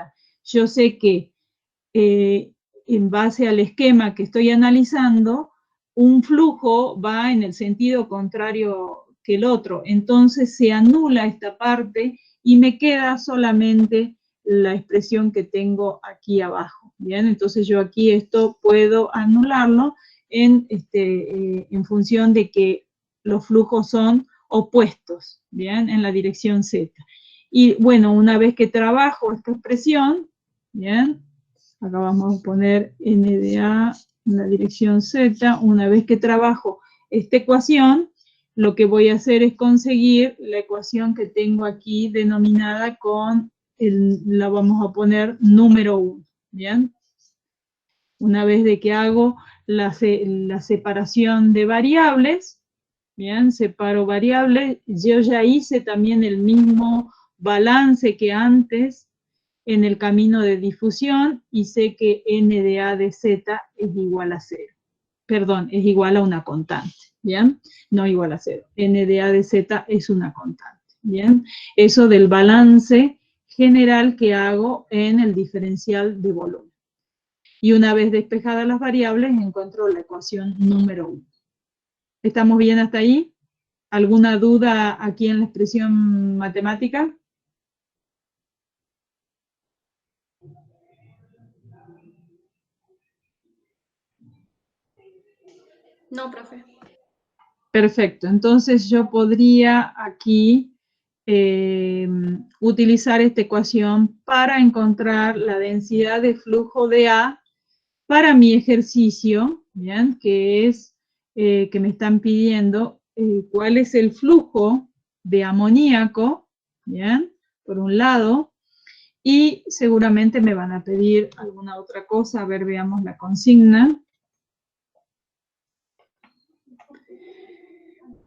Speaker 1: Yo sé que en base al esquema que estoy analizando, un flujo va en el sentido contrario que el otro. Entonces se anula esta parte y me queda solamente la expresión que tengo aquí abajo. Bien, entonces yo aquí esto puedo anularlo en función de que los flujos son opuestos, bien, en la dirección Z. Y bueno, una vez que trabajo esta expresión, bien, acá vamos a poner N de A en la dirección Z. Una vez que trabajo esta ecuación, lo que voy a hacer es conseguir la ecuación que tengo aquí denominada con, la vamos a poner número 1, ¿bien? Una vez de que hago la separación de variables, ¿bien? Separo variables, yo ya hice también el mismo balance que antes en el camino de difusión y sé que N de A de Z es igual a 0. Perdón, es igual a una constante, ¿bien? No igual a 0. N de A de Z es una constante, ¿bien? Eso del balance general que hago en el diferencial de volumen. Y una vez despejadas las variables, encuentro la ecuación número 1. ¿Estamos bien hasta ahí? ¿Alguna duda aquí en la expresión matemática?
Speaker 3: No, profe.
Speaker 1: Perfecto, entonces yo podría aquí utilizar esta ecuación para encontrar la densidad de flujo de A para mi ejercicio, ¿bien? Que es que me están pidiendo cuál es el flujo de amoníaco, ¿bien? Por un lado, y seguramente me van a pedir alguna otra cosa. A ver, veamos la consigna.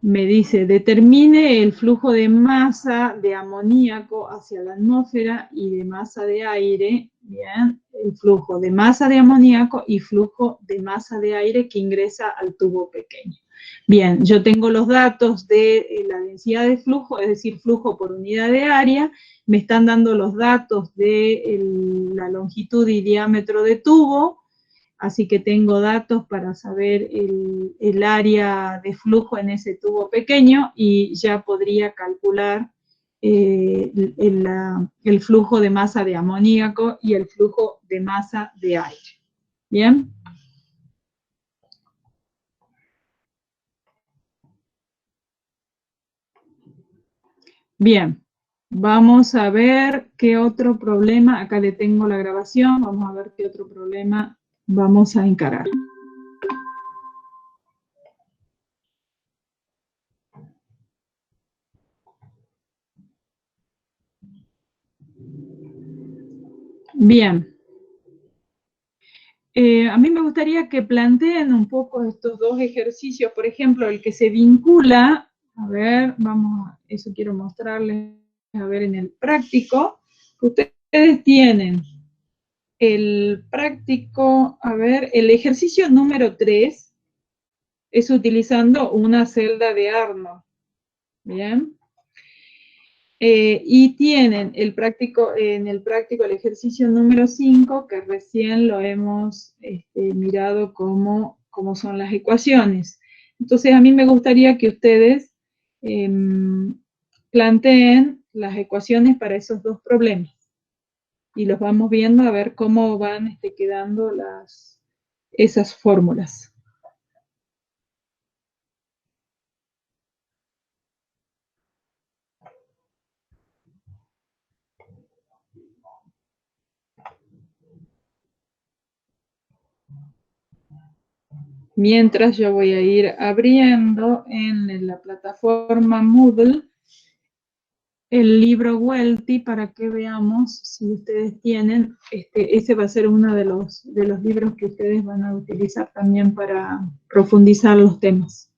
Speaker 1: Me dice, determine el flujo de masa de amoníaco hacia la atmósfera y de masa de aire, bien, el flujo de masa de amoníaco y flujo de masa de aire que ingresa al tubo pequeño. Bien, yo tengo los datos de la densidad de flujo, es decir, flujo por unidad de área, me están dando los datos de la longitud y diámetro de tubo, así que tengo datos para saber el área de flujo en ese tubo pequeño y ya podría calcular el flujo de masa de amoníaco y el flujo de masa de aire. ¿Bien? Bien, vamos a ver qué otro problema, acá detengo la grabación, vamos a ver qué otro problema vamos a encarar. Bien. A mí me gustaría que planteen un poco estos dos ejercicios, por ejemplo, el que se vincula, a ver, vamos, eso quiero mostrarles, a ver, en el práctico, ustedes tienen el práctico, a ver, el ejercicio número 3 es utilizando una celda de Arnold, ¿bien? Y tienen el práctico, en el práctico el ejercicio número 5, que recién lo hemos mirado cómo son las ecuaciones. Entonces, a mí me gustaría que ustedes planteen las ecuaciones para esos dos problemas. Y los vamos viendo a ver cómo van quedando esas fórmulas. Mientras yo voy a ir abriendo en la plataforma Moodle el libro Welty para que veamos si ustedes tienen, ese va a ser uno de los libros que ustedes van a utilizar también para profundizar los temas.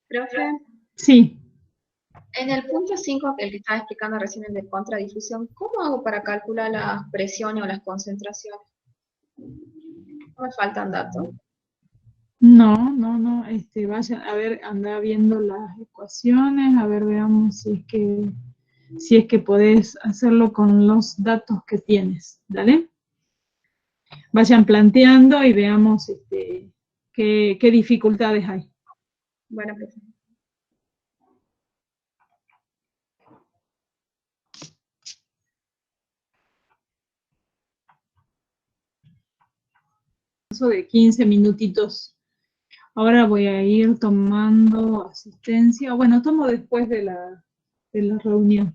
Speaker 3: Profe,
Speaker 1: Sí.
Speaker 3: en el punto 5, el que estaba explicando recién, el de contradifusión, ¿cómo hago para calcular las presiones o las concentraciones? No me faltan datos.
Speaker 1: No, vayan, a ver, anda viendo las ecuaciones, a ver, veamos si es que podés hacerlo con los datos que tienes, ¿dale? Vayan planteando y veamos qué dificultades hay.
Speaker 3: Bueno, profe.
Speaker 1: De 15 minutitos. Ahora voy a ir tomando asistencia. Bueno, tomo después de la reunión.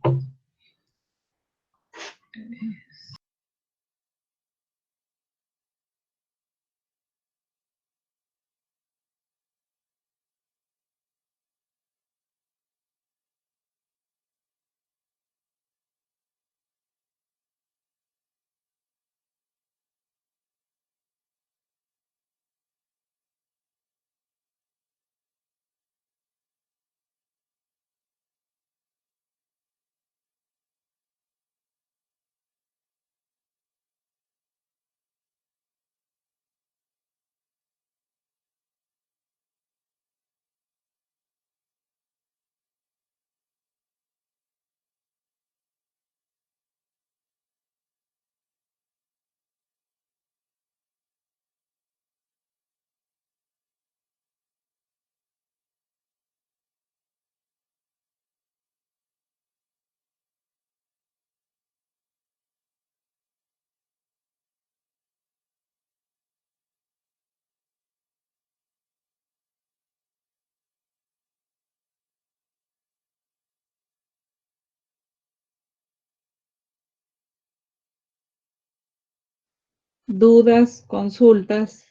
Speaker 1: Dudas, consultas.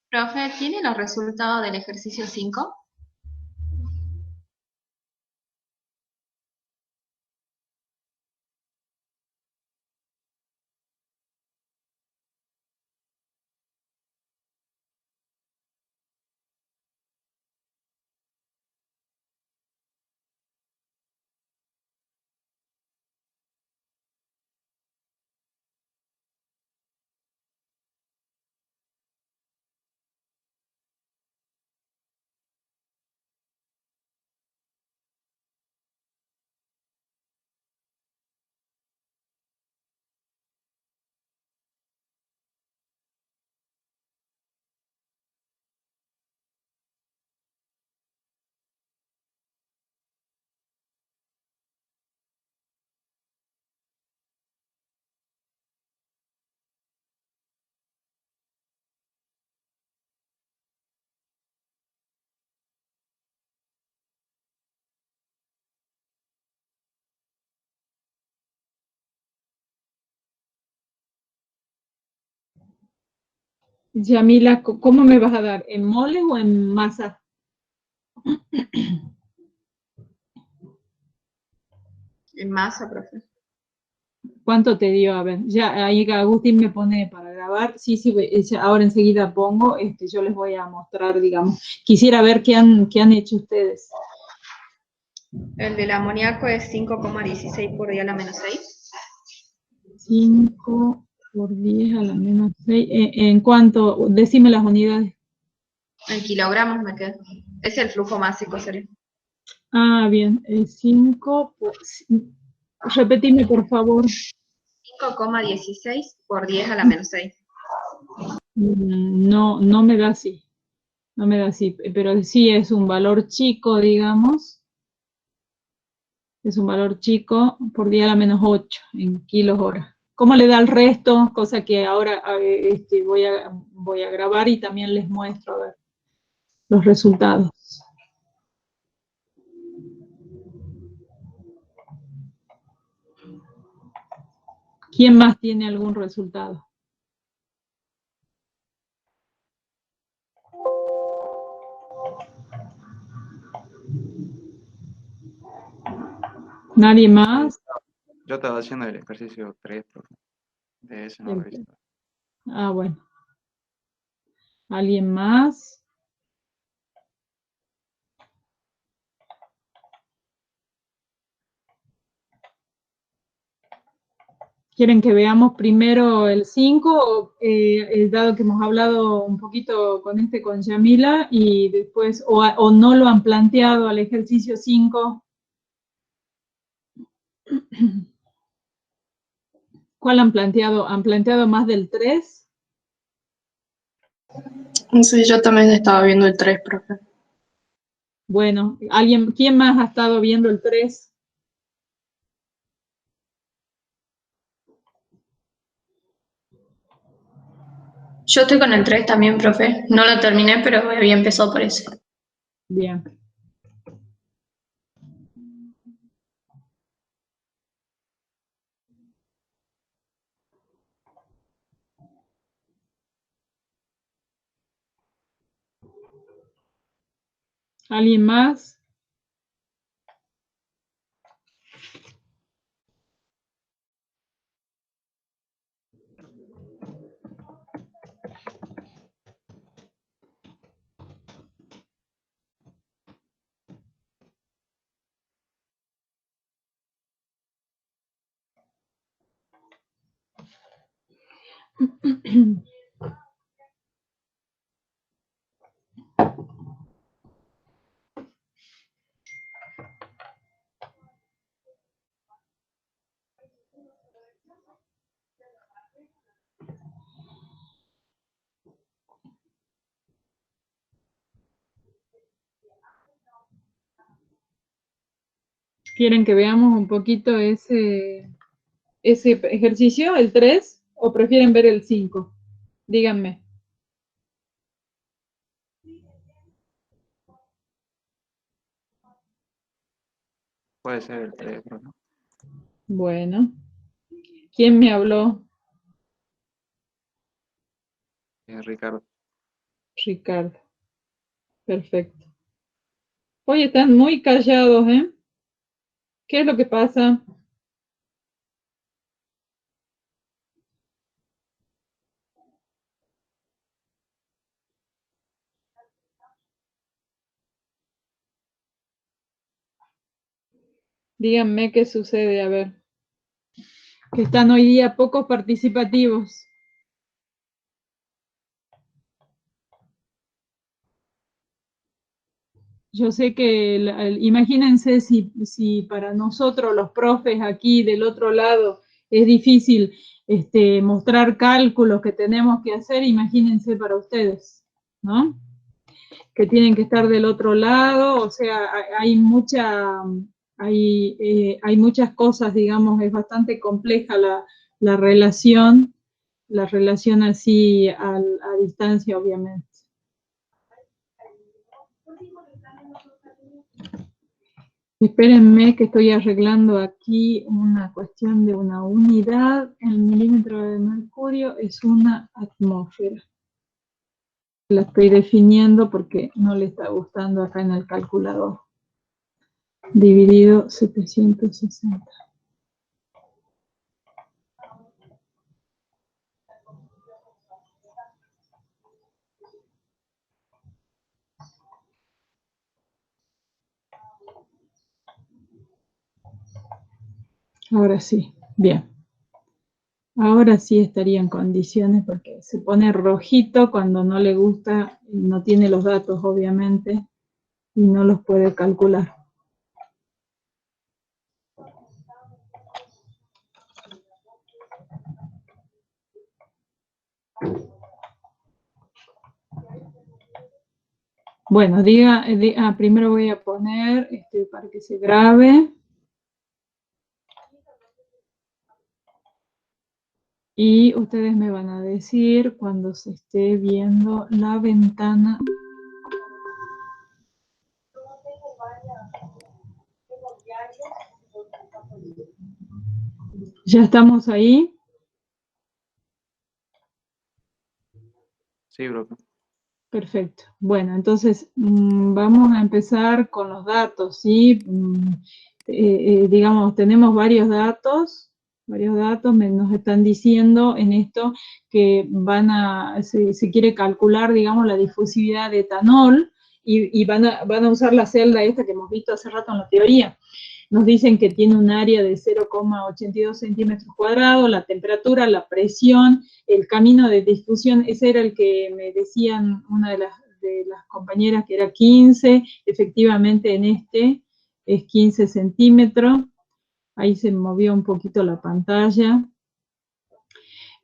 Speaker 3: Profe, ¿tiene los resultados del ejercicio 5?
Speaker 1: Yamila, ¿cómo me vas a dar? ¿En mole o en masa?
Speaker 3: En masa, profe.
Speaker 1: ¿Cuánto te dio? A ver, ya ahí Agustín me pone para grabar. Sí, ahora enseguida pongo, yo les voy a mostrar, digamos. Quisiera ver qué han hecho ustedes.
Speaker 3: El del amoníaco es 5,16 por 10 a la menos 6.
Speaker 1: 5 por 10 a la menos 6. ¿En cuánto? Decime las unidades.
Speaker 3: En kilogramos me queda. Es el flujo másico, sería.
Speaker 1: Ah, bien. 5 por... Repetime, por favor.
Speaker 3: 5,16 por 10 a la menos 6.
Speaker 1: No me da así. No me da así. Pero sí es un valor chico, digamos. Es un valor chico por 10 a la menos 8 en kilos hora. ¿Cómo le da el resto? Cosa que ahora voy a grabar y también les muestro a ver los resultados. ¿Quién más tiene algún resultado? ¿Nadie más?
Speaker 2: Yo estaba haciendo el ejercicio 3, profe. De ese no lo he visto.
Speaker 1: Ah, bueno. ¿Alguien más? ¿Quieren que veamos primero el 5, dado que hemos hablado un poquito con Yamila, y después, o no lo han planteado al ejercicio 5? ¿Cuál han planteado? ¿Han planteado más del 3?
Speaker 3: Sí, yo también estaba viendo el 3, profe.
Speaker 1: Bueno, ¿quién más ha estado viendo el 3?
Speaker 3: Yo estoy con el 3 también, profe. No lo terminé, pero había empezado por ese.
Speaker 1: Bien. ¿Alguien más? ¿Quieren que veamos un poquito ese ejercicio, el 3, o prefieren ver el 5? Díganme.
Speaker 2: Puede ser el 3, profe.
Speaker 1: Bueno. ¿Quién me habló?
Speaker 2: Ricardo.
Speaker 1: Ricardo. Perfecto. Hoy están muy callados, ¿eh? ¿Qué es lo que pasa? Díganme qué sucede, a ver. Que están hoy día pocos participativos. Yo sé que, imagínense si para nosotros los profes aquí del otro lado es difícil mostrar cálculos que tenemos que hacer, imagínense para ustedes, ¿no? Que tienen que estar del otro lado, o sea, hay muchas cosas, digamos, es bastante compleja la relación así a distancia, obviamente. Espérenme que estoy arreglando aquí una cuestión de una unidad. El milímetro de mercurio es una atmósfera. La estoy definiendo porque no le está gustando acá en el calculador. Dividido 760. Ahora sí, bien. Ahora sí estaría en condiciones porque se pone rojito cuando no le gusta, no tiene los datos obviamente y no los puede calcular. Bueno, primero voy a poner para que se grabe. Y ustedes me van a decir cuando se esté viendo la ventana. ¿Ya estamos ahí?
Speaker 2: Sí, profe.
Speaker 1: Perfecto. Bueno, entonces vamos a empezar con los datos, ¿sí? Digamos, tenemos varios datos, nos están diciendo en esto que se quiere calcular, digamos, la difusividad de etanol y van a usar la celda esta que hemos visto hace rato en la teoría. Nos dicen que tiene un área de 0,82 centímetros cuadrados, la temperatura, la presión, el camino de difusión, ese era el que me decían una de las compañeras que era 15, efectivamente en este es 15 centímetros, ahí se movió un poquito la pantalla,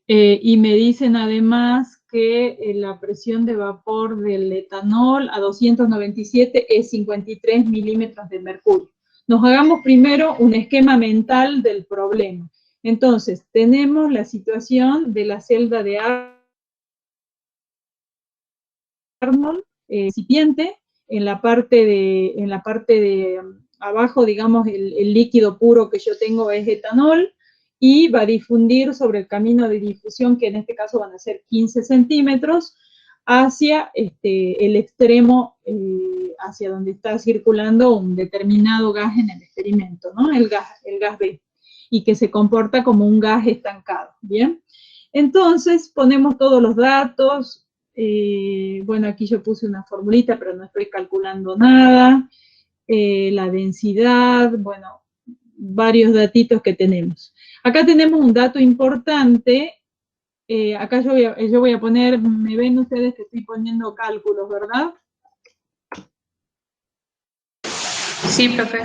Speaker 1: y me dicen además que la presión de vapor del etanol a 297 es 53 milímetros de mercurio. Nos hagamos primero un esquema mental del problema. Entonces, tenemos la situación de la celda de Arnold, recipiente, en la parte de abajo, digamos, el líquido puro que yo tengo es etanol, y va a difundir sobre el camino de difusión, que en este caso van a ser 15 centímetros, hacia el extremo, hacia donde está circulando un determinado gas en el experimento, ¿no? El gas B, y que se comporta como un gas estancado, ¿bien? Entonces, ponemos todos los datos. Bueno, aquí yo puse una formulita, pero no estoy calculando nada. La densidad, bueno, varios datitos que tenemos. Acá tenemos un dato importante. Acá yo voy a poner, me ven ustedes que estoy poniendo cálculos, ¿verdad?
Speaker 3: Sí, profe.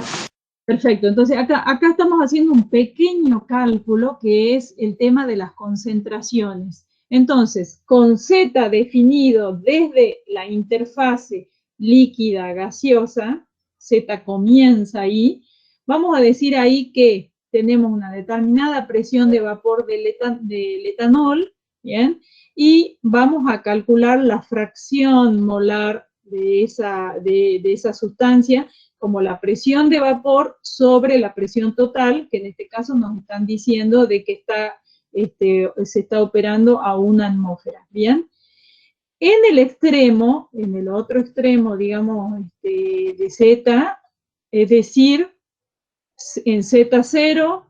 Speaker 1: Perfecto, entonces acá estamos haciendo un pequeño cálculo que es el tema de las concentraciones. Entonces, con Z definido desde la interfase líquida gaseosa, Z comienza ahí, vamos a decir ahí que tenemos una determinada presión de vapor del etanol, ¿bien? Y vamos a calcular la fracción molar de esa sustancia como la presión de vapor sobre la presión total, que en este caso nos están diciendo de que se está operando a una atmósfera, ¿bien? En el extremo, en el otro extremo, digamos, de Z, es decir, en Z0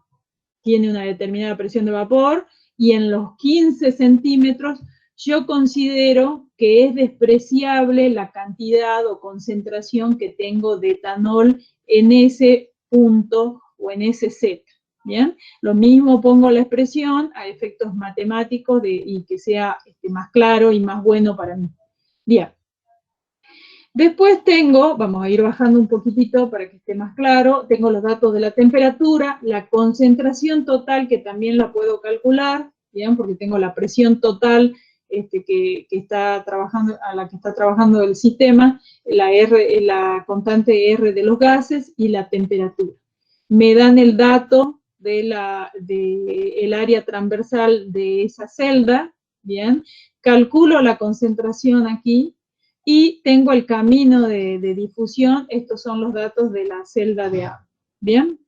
Speaker 1: tiene una determinada presión de vapor, y en los 15 centímetros yo considero que es despreciable la cantidad o concentración que tengo de etanol en ese punto o en ese Z, ¿bien? Lo mismo pongo la expresión a efectos matemáticos y que sea más claro y más bueno para mí. Bien. Después tengo, vamos a ir bajando un poquitito para que esté más claro, tengo los datos de la temperatura, la concentración total, que también la puedo calcular, ¿bien? Porque tengo la presión total que está trabajando, a la que está trabajando el sistema, la constante R de los gases y la temperatura. Me dan el dato del área transversal de esa celda, ¿bien? Calculo la concentración aquí, y tengo el camino de difusión. Estos son los datos de la celda de agua, ¿bien?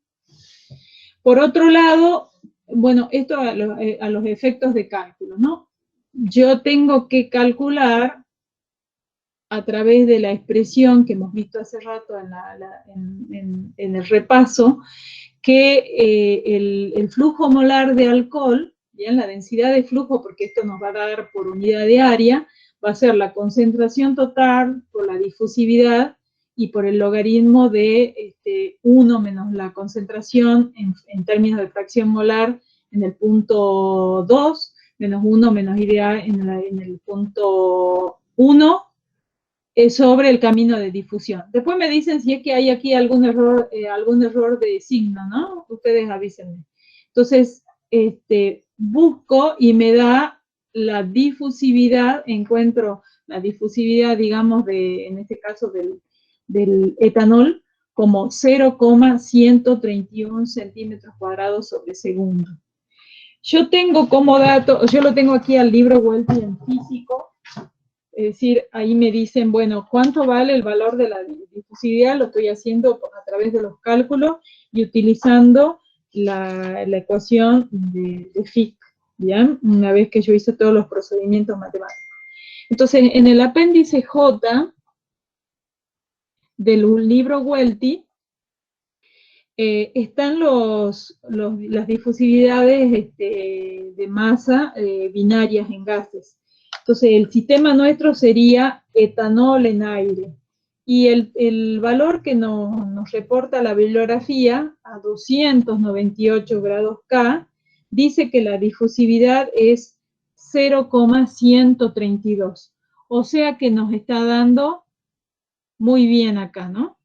Speaker 1: Por otro lado, bueno, esto a los efectos de cálculo, ¿no? Yo tengo que calcular a través de la expresión que hemos visto hace rato en el repaso, que el flujo molar de alcohol, bien, la densidad de flujo, porque esto nos va a dar por unidad de área, va a ser la concentración total por la difusividad y por el logaritmo de 1 menos la concentración en términos de fracción molar en el punto 2, menos 1 menos idea en el punto 1, sobre el camino de difusión. Después me dicen si es que hay aquí algún error de signo, ¿no? Ustedes avísenme. Entonces, busco y me da la difusividad, encuentro la difusividad, digamos, en este caso del etanol, como 0,131 centímetros cuadrados sobre segundo. Yo tengo como dato, yo lo tengo aquí al libro Welty en físico, es decir, ahí me dicen, bueno, ¿cuánto vale el valor de la difusividad? Lo estoy haciendo a través de los cálculos y utilizando la ecuación de Fick, ¿ya? Una vez que yo hice todos los procedimientos matemáticos. Entonces, en el apéndice J del libro Welty, están las difusividades de masa binarias en gases. Entonces, el sistema nuestro sería etanol en aire. Y el valor que nos reporta la bibliografía, a 298 grados K, dice que la difusividad es 0,132. O sea que nos está dando muy bien acá, ¿no?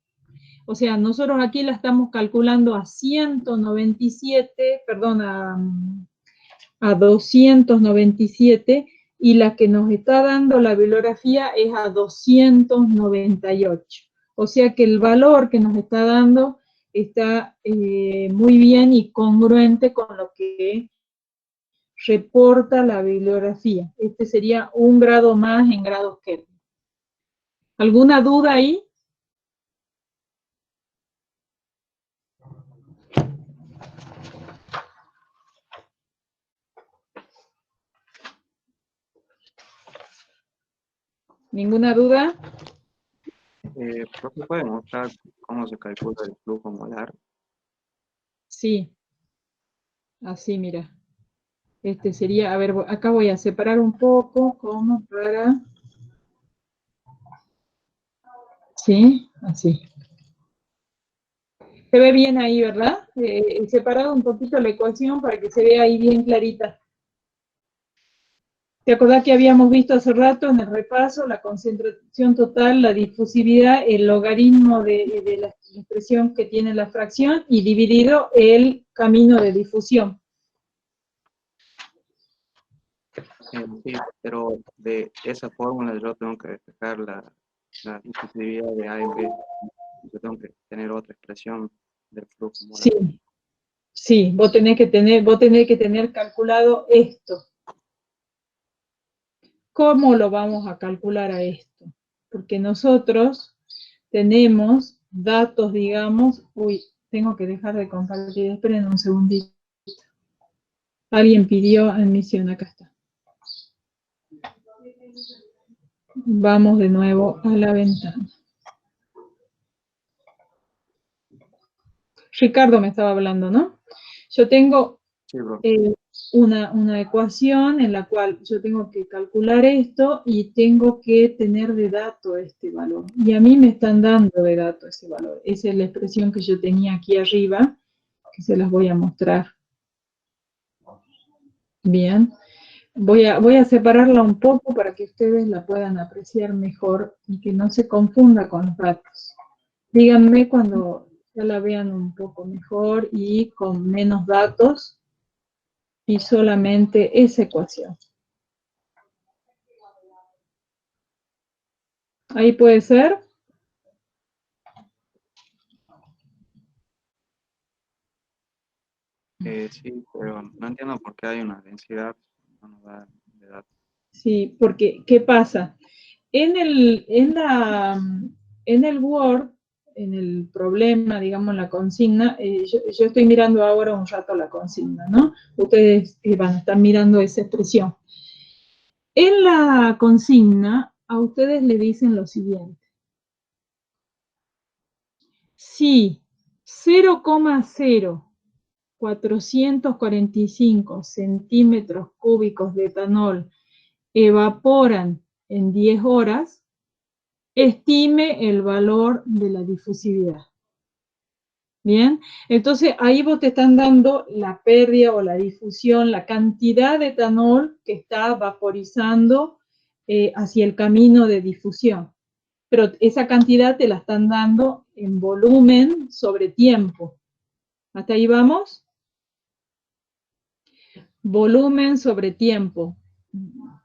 Speaker 1: O sea, nosotros aquí la estamos calculando a 197, perdón, a 297, y la que nos está dando la bibliografía es a 298. O sea que el valor que nos está dando está muy bien y congruente con lo que reporta la bibliografía. Este sería 1 grado más en grados Kelvin. ¿Alguna duda ahí? ¿Ninguna duda?
Speaker 2: ¿Profe, puede mostrar cómo se calcula el flujo molar?
Speaker 1: Sí. Así, mira. Este sería, a ver, acá voy a separar un poco, como para... Sí, así. Se ve bien ahí, ¿verdad? He separado un poquito la ecuación para que se vea ahí bien clarita. ¿Te acordás que habíamos visto hace rato en el repaso la concentración total, la difusividad, el logaritmo de la expresión que tiene la fracción y dividido el camino de difusión?
Speaker 2: Sí, pero de esa fórmula yo tengo que despejar la difusividad de A en B. Yo tengo que tener otra expresión del flujo molar.
Speaker 1: Sí, sí, vos tenés que tener calculado esto. ¿Cómo lo vamos a calcular a esto? Porque nosotros tenemos datos, digamos, uy, tengo que dejar de compartir, esperen un segundito. Alguien pidió admisión, acá está. Vamos de nuevo a la ventana. Ricardo me estaba hablando, ¿no? Yo tengo
Speaker 2: Sí, bro.
Speaker 1: una ecuación en la cual yo tengo que calcular esto y tengo que tener de dato este valor. Y a mí me están dando de dato ese valor. Esa es la expresión que yo tenía aquí arriba, que se las voy a mostrar. Bien. Voy a separarla un poco para que ustedes la puedan apreciar mejor y que no se confunda con los datos. Díganme cuando ya la vean un poco mejor y con menos datos y solamente esa ecuación. ¿Ahí puede ser?
Speaker 2: Sí, pero no entiendo por qué hay una densidad, no nos da de datos.
Speaker 1: Sí, porque, ¿qué pasa? En el Word, en el problema, digamos, en la consigna, yo estoy mirando ahora un rato la consigna, ¿no? Ustedes van a estar mirando esa expresión. En la consigna a ustedes le dicen lo siguiente. Si 0,0445 centímetros cúbicos de etanol evaporan en 10 horas, estime el valor de la difusividad. Bien, entonces ahí vos te están dando la pérdida o la difusión, la cantidad de etanol que está vaporizando hacia el camino de difusión. Pero esa cantidad te la están dando en volumen sobre tiempo. ¿Hasta ahí vamos? Volumen sobre tiempo.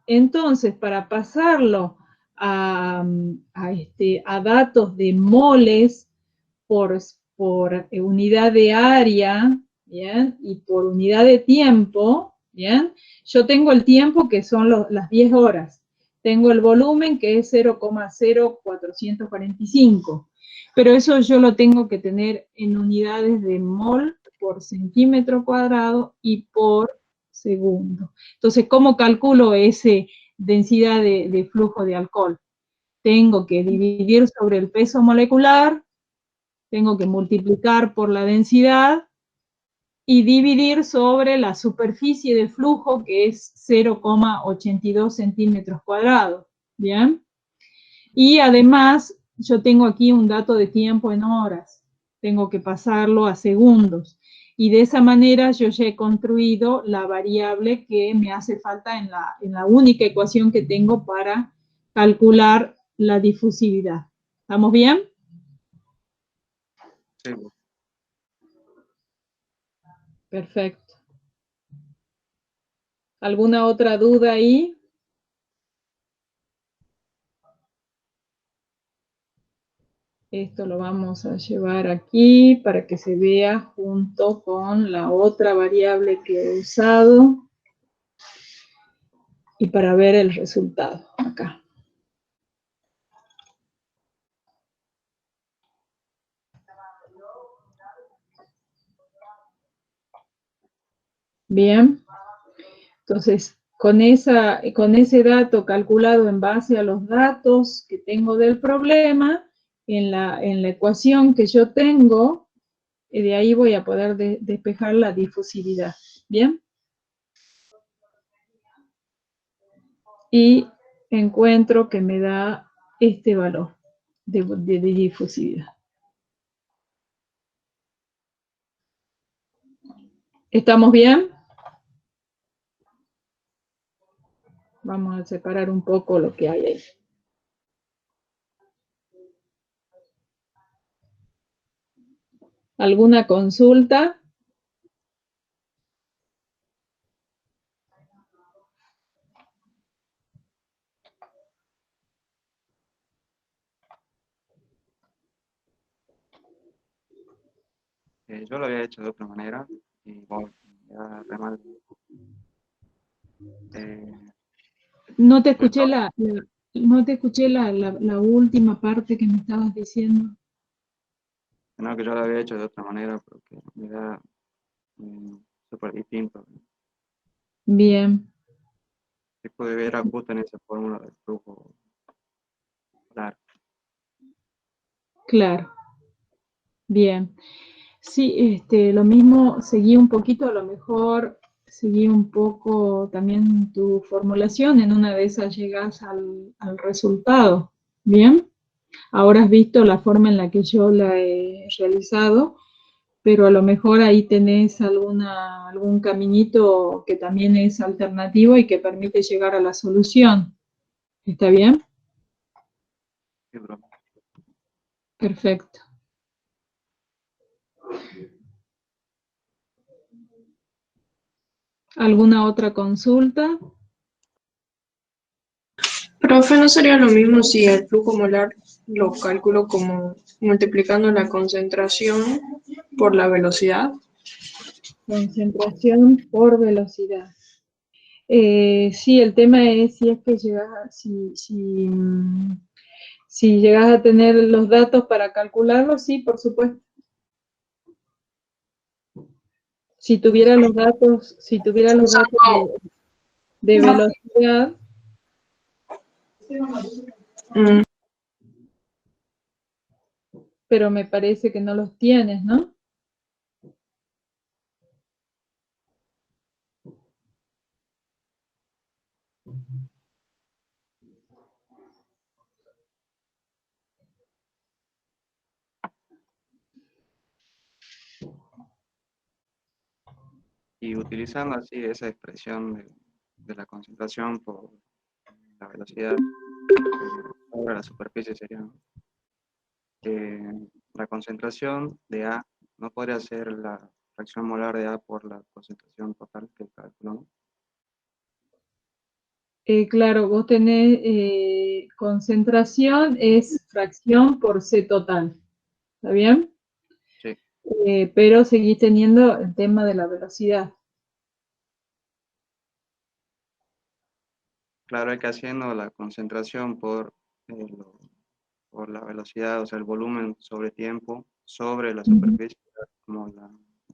Speaker 1: Entonces, para pasarlo a datos de moles por unidad de área, ¿bien? Y por unidad de tiempo, ¿bien? Yo tengo el tiempo que son las 10 horas. Tengo el volumen que es 0,0445. Pero eso yo lo tengo que tener en unidades de mol por centímetro cuadrado y por segundo. Entonces, ¿cómo calculo esa densidad de flujo de alcohol? Tengo que dividir sobre el peso molecular, tengo que multiplicar por la densidad y dividir sobre la superficie de flujo, que es 0,82 centímetros cuadrados, ¿bien? Y además, yo tengo aquí un dato de tiempo en horas, tengo que pasarlo a segundos, y de esa manera yo ya he construido la variable que me hace falta en la única ecuación que tengo para calcular la difusividad. ¿Estamos bien?
Speaker 2: Sí.
Speaker 1: Perfecto. ¿Alguna otra duda ahí? Esto lo vamos a llevar aquí para que se vea junto con la otra variable que he usado y para ver el resultado acá. Bien. Entonces, con ese dato calculado en base a los datos que tengo del problema, en la ecuación que yo tengo, de ahí voy a poder despejar la difusividad. ¿Bien? Y encuentro que me da este valor de difusividad. ¿Estamos bien? Vamos a separar un poco lo que hay ahí. ¿Alguna consulta?
Speaker 2: Yo lo había hecho de otra manera y bueno, ya re mal.
Speaker 1: No te escuché no te escuché la última parte que me estabas diciendo.
Speaker 2: No, que yo lo había hecho de otra manera porque me da súper distinto.
Speaker 1: Bien,
Speaker 2: Se puede ver justo en esa fórmula del flujo polar.
Speaker 1: claro. Bien. Sí, lo mismo, seguí un poquito, a lo mejor seguí un poco también tu formulación, en una de esas llegas al resultado. Bien, ahora has visto la forma en la que yo la he realizado, pero a lo mejor ahí tenés algún caminito que también es alternativo y que permite llegar a la solución. ¿Está bien?
Speaker 2: Sí, bro.
Speaker 1: Perfecto. ¿Alguna otra consulta?
Speaker 6: Profe, ¿no sería lo mismo si el flujo molar lo calculo como multiplicando la concentración por la velocidad?
Speaker 1: Concentración por velocidad. Sí, el tema es si es que si llegas a tener los datos para calcularlo, sí, por supuesto. Si tuviera los datos de velocidad,
Speaker 6: Mm,
Speaker 1: Pero me parece que no los tienes, ¿no?
Speaker 2: Y utilizando así esa expresión de la concentración por la velocidad sobre la superficie sería, ¿no? La concentración de A no podría ser la fracción molar de A por la concentración total que calculamos.
Speaker 1: Claro, vos tenés concentración es fracción por C total, ¿está bien?
Speaker 2: Sí,
Speaker 1: Pero seguís teniendo el tema de la velocidad.
Speaker 2: claro, hay que haciendo la concentración por la velocidad, o sea, el volumen sobre tiempo, sobre la superficie, como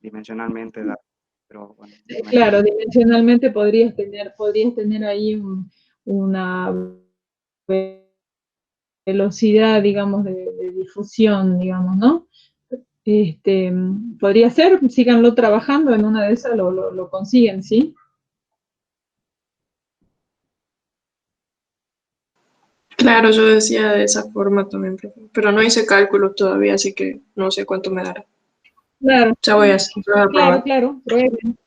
Speaker 2: dimensionalmente da. Pero bueno,
Speaker 1: Claro, dimensionalmente podrías tener ahí una velocidad, digamos, de difusión, digamos, ¿no? Podría ser, síganlo trabajando, en una de esas lo consiguen, ¿sí?
Speaker 6: claro, yo decía de esa forma también, profe. Pero no hice cálculos todavía, así que no sé cuánto me dará.
Speaker 1: Claro,
Speaker 6: Ya voy a probar.
Speaker 1: claro, prueben,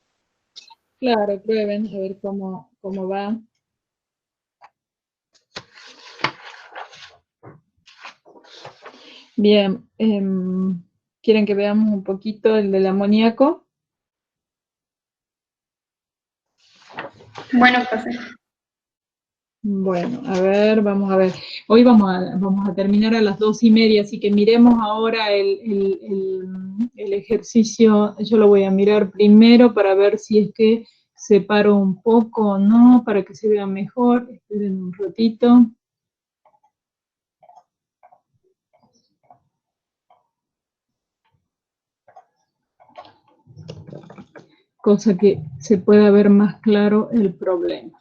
Speaker 1: claro, prueben, a ver cómo va. Bien, ¿quieren que veamos un poquito el del amoníaco?
Speaker 3: Bueno, profe.
Speaker 1: Bueno, a ver, vamos a ver. Hoy vamos a terminar a las 2:30, así que miremos ahora el ejercicio. Yo lo voy a mirar primero para ver si es que separo un poco o no, para que se vea mejor. Esperen un ratito. Cosa que se pueda ver más claro el problema.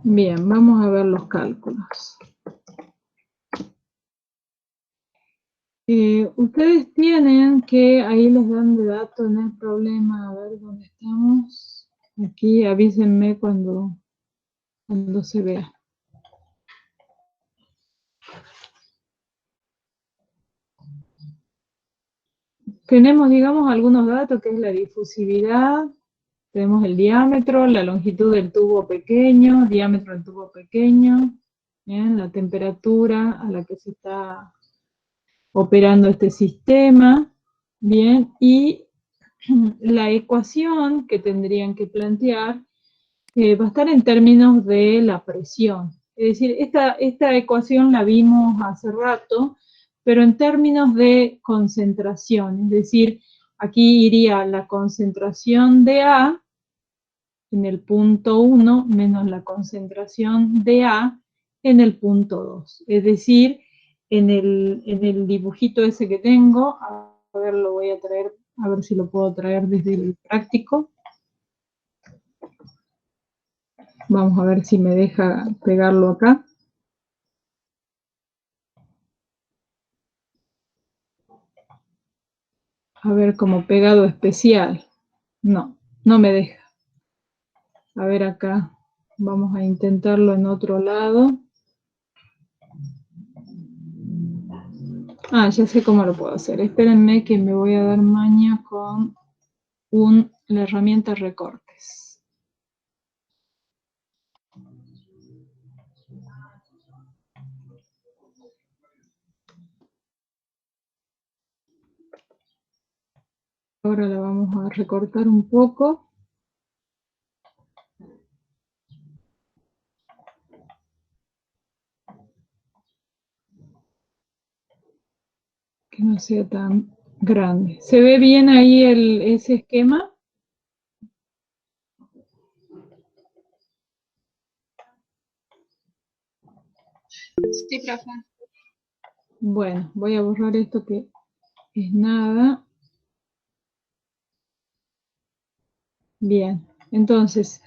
Speaker 1: Bien, vamos a ver los cálculos. Ustedes tienen que, ahí les dan de datos en el problema, a ver dónde estamos. Aquí avísenme cuando se vea. Tenemos, digamos, algunos datos, que es la difusividad, tenemos el diámetro, la longitud del tubo pequeño, diámetro del tubo pequeño, ¿bien? La temperatura a la que se está operando este sistema, bien, y la ecuación que tendrían que plantear va a estar en términos de la presión. Es decir, esta ecuación la vimos hace rato, pero en términos de concentración. Es decir, aquí iría la concentración de A en el punto 1 menos la concentración de A en el punto 2. Es decir, en el dibujito ese que tengo, a ver, lo voy a traer, a ver si lo puedo traer desde el práctico. Vamos a ver si me deja pegarlo acá. A ver, como pegado especial. No, no me deja. A ver acá. Vamos a intentarlo en otro lado. Ah, ya sé cómo lo puedo hacer. Espérenme que me voy a dar maña con la herramienta recortes. Ahora la vamos a recortar un poco. Que no sea tan grande. ¿Se ve bien ahí ese esquema?
Speaker 6: Sí, profe.
Speaker 1: Bueno, voy a borrar esto que es nada. Bien, entonces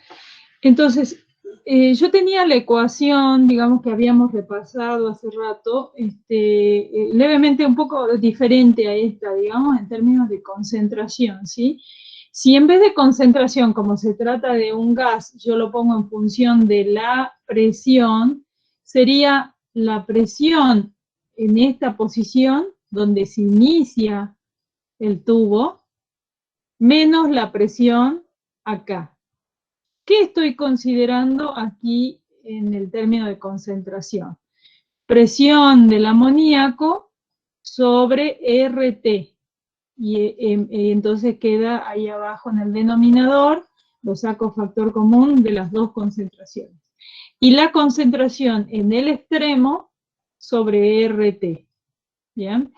Speaker 1: yo tenía la ecuación, digamos, que habíamos repasado hace rato, levemente un poco diferente a esta, digamos, en términos de concentración, ¿sí? Si en vez de concentración, como se trata de un gas, yo lo pongo en función de la presión, sería la presión en esta posición, donde se inicia el tubo, menos la presión acá. ¿Qué estoy considerando aquí en el término de concentración? Presión del amoníaco sobre RT. Y entonces queda ahí abajo en el denominador, lo saco factor común de las dos concentraciones. Y la concentración en el extremo sobre RT. ¿Bien?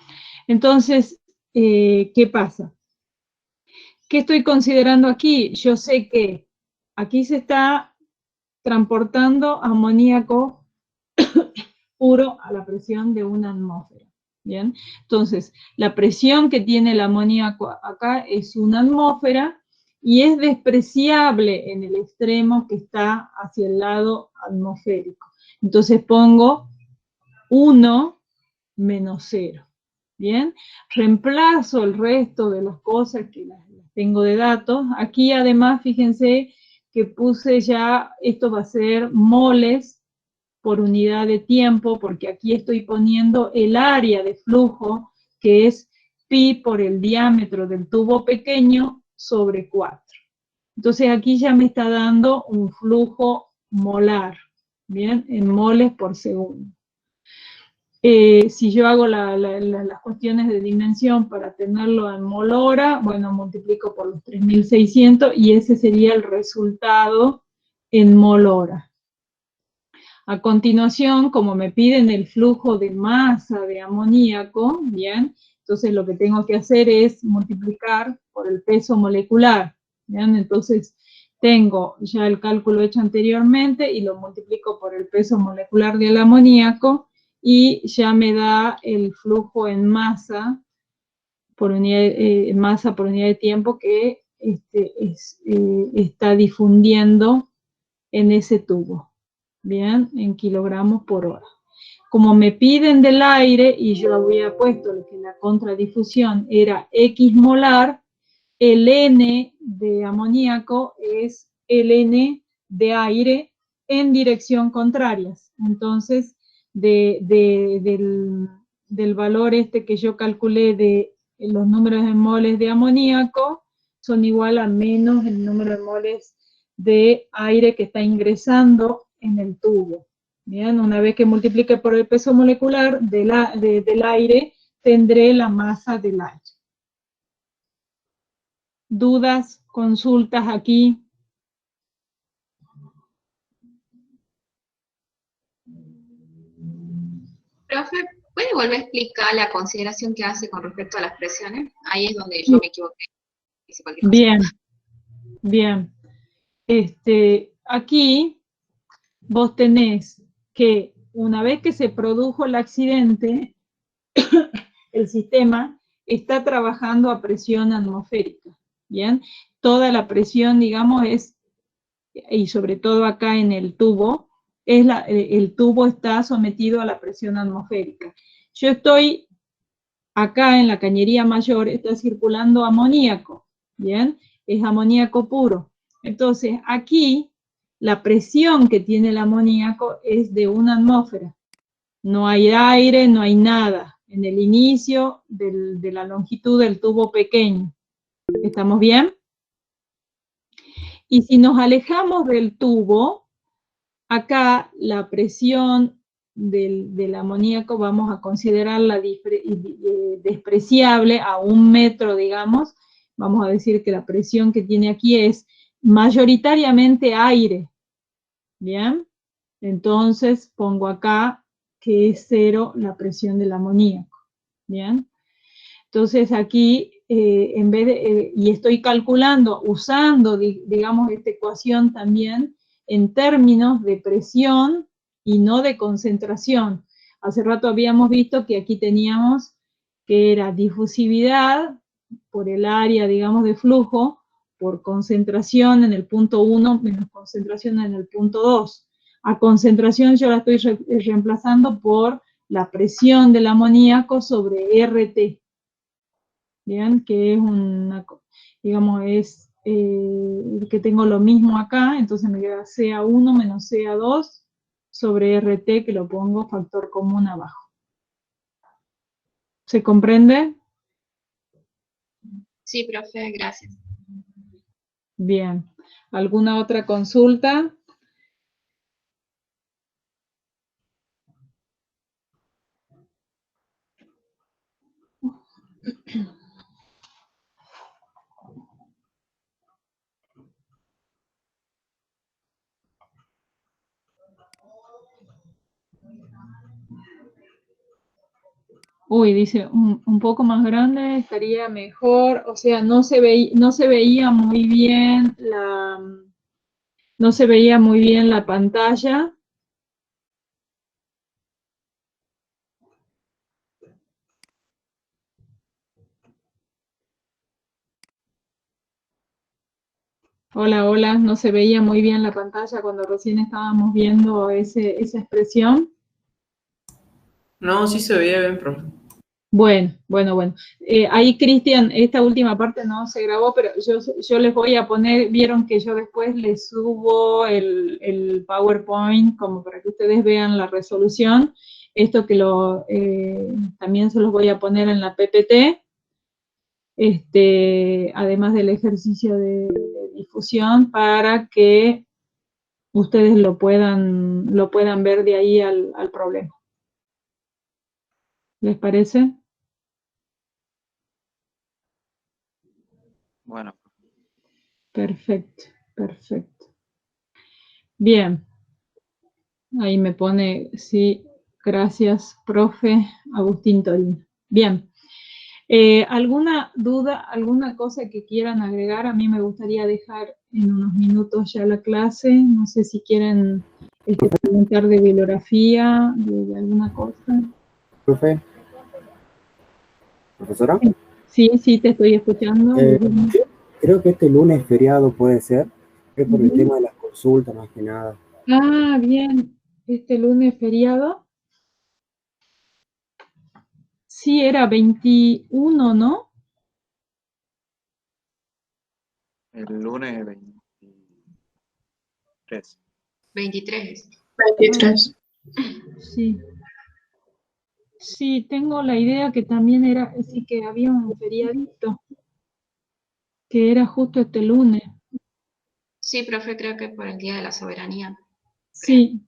Speaker 1: Entonces, ¿qué pasa? ¿Qué estoy considerando aquí? Yo sé que aquí se está transportando amoníaco puro a la presión de una atmósfera. ¿Bien? Entonces, la presión que tiene el amoníaco acá es una atmósfera y es despreciable en el extremo que está hacia el lado atmosférico. Entonces pongo 1 menos 0. ¿Bien? Reemplazo el resto de las cosas que las tengo de datos. Aquí además, fíjense que puse ya, esto va a ser moles por unidad de tiempo, porque aquí estoy poniendo el área de flujo, que es pi por el diámetro del tubo pequeño sobre 4. Entonces aquí ya me está dando un flujo molar, ¿bien? En moles por segundo. Si yo hago las cuestiones de dimensión para tenerlo en mol hora, bueno, multiplico por los 3600 y ese sería el resultado en mol hora. A continuación, como me piden el flujo de masa de amoníaco, ¿bien? Entonces lo que tengo que hacer es multiplicar por el peso molecular, ¿bien? Entonces tengo ya el cálculo hecho anteriormente y lo multiplico por el peso molecular del amoníaco y ya me da el flujo en masa por unidad, por unidad de tiempo que está difundiendo en ese tubo. Bien, en kilogramos por hora. Como me piden del aire, y yo había puesto que la contradifusión era X molar, el N de amoníaco es el N de aire en dirección contrarias. Entonces, del valor que yo calculé de los números de moles de amoníaco, son igual a menos el número de moles de aire que está ingresando en el tubo. Bien, una vez que multiplique por el peso molecular del aire, tendré la masa del aire. ¿Dudas, consultas aquí?
Speaker 7: Profe, ¿puede volver a explicar la consideración que hace con respecto a las presiones? Ahí es donde yo me equivoqué. Hice cualquier cosa.
Speaker 1: Bien, bien. Aquí vos tenés que una vez que se produjo el accidente, el sistema está trabajando a presión atmosférica, ¿bien? Toda la presión, digamos, y sobre todo acá en el tubo, el tubo está sometido a la presión atmosférica. Yo estoy acá en la cañería mayor, está circulando amoníaco, ¿bien? Es amoníaco puro. Entonces, aquí, la presión que tiene el amoníaco es de 1 atmósfera. No hay aire, no hay nada en el inicio de la longitud del tubo pequeño. ¿Estamos bien? Y si nos alejamos del tubo, acá la presión del amoníaco vamos a considerarla despreciable a 1 metro, digamos. Vamos a decir que la presión que tiene aquí es mayoritariamente aire. ¿Bien? Entonces pongo acá que es 0 la presión del amoníaco. ¿Bien? Entonces aquí, en vez de, y estoy calculando, usando, digamos, esta ecuación también en términos de presión y no de concentración. Hace rato habíamos visto que aquí teníamos que era difusividad por el área, digamos, de flujo, por concentración en el punto 1 menos concentración en el punto 2. A concentración yo la estoy reemplazando por la presión del amoníaco sobre RT. Bien, que es una, digamos, es que tengo lo mismo acá, entonces me queda CA1 menos CA2 sobre RT, que lo pongo factor común abajo. ¿Se comprende?
Speaker 7: Sí, profe, gracias.
Speaker 1: Bien. ¿Alguna otra consulta? Uy, dice, un poco más grande estaría mejor, o sea, no se veía muy bien no se veía muy bien la pantalla. Hola, hola, no se veía muy bien la pantalla cuando recién estábamos viendo esa expresión.
Speaker 8: No, sí se veía bien, profe.
Speaker 1: Bueno. Ahí, Cristian, esta última parte no se grabó, pero yo les voy a poner, vieron que yo después les subo el PowerPoint como para que ustedes vean la resolución. Esto que también se los voy a poner en la PPT, además del ejercicio de difusión, para que ustedes lo puedan ver de ahí al problema. ¿Les parece?
Speaker 2: Bueno,
Speaker 1: Perfecto, perfecto. Bien. Ahí me pone, sí, gracias, profe Agustín Torino. Bien. ¿Alguna duda, alguna cosa que quieran agregar? A mí me gustaría dejar en unos minutos ya la clase. No sé si quieren preguntar de bibliografía, de alguna cosa.
Speaker 9: Profe, profesora.
Speaker 1: Sí, te estoy escuchando.
Speaker 9: Creo que este lunes feriado puede ser, es por el tema de las consultas más que nada.
Speaker 1: Ah, bien. Este lunes feriado. Sí, era 21, ¿no?
Speaker 2: el lunes 23.
Speaker 7: 23.
Speaker 6: 23.
Speaker 1: Sí. Sí, tengo la idea que también era, sí, que había un feriadito, que era justo este lunes.
Speaker 7: Sí, profe, creo que por el Día de la Soberanía.
Speaker 1: Sí.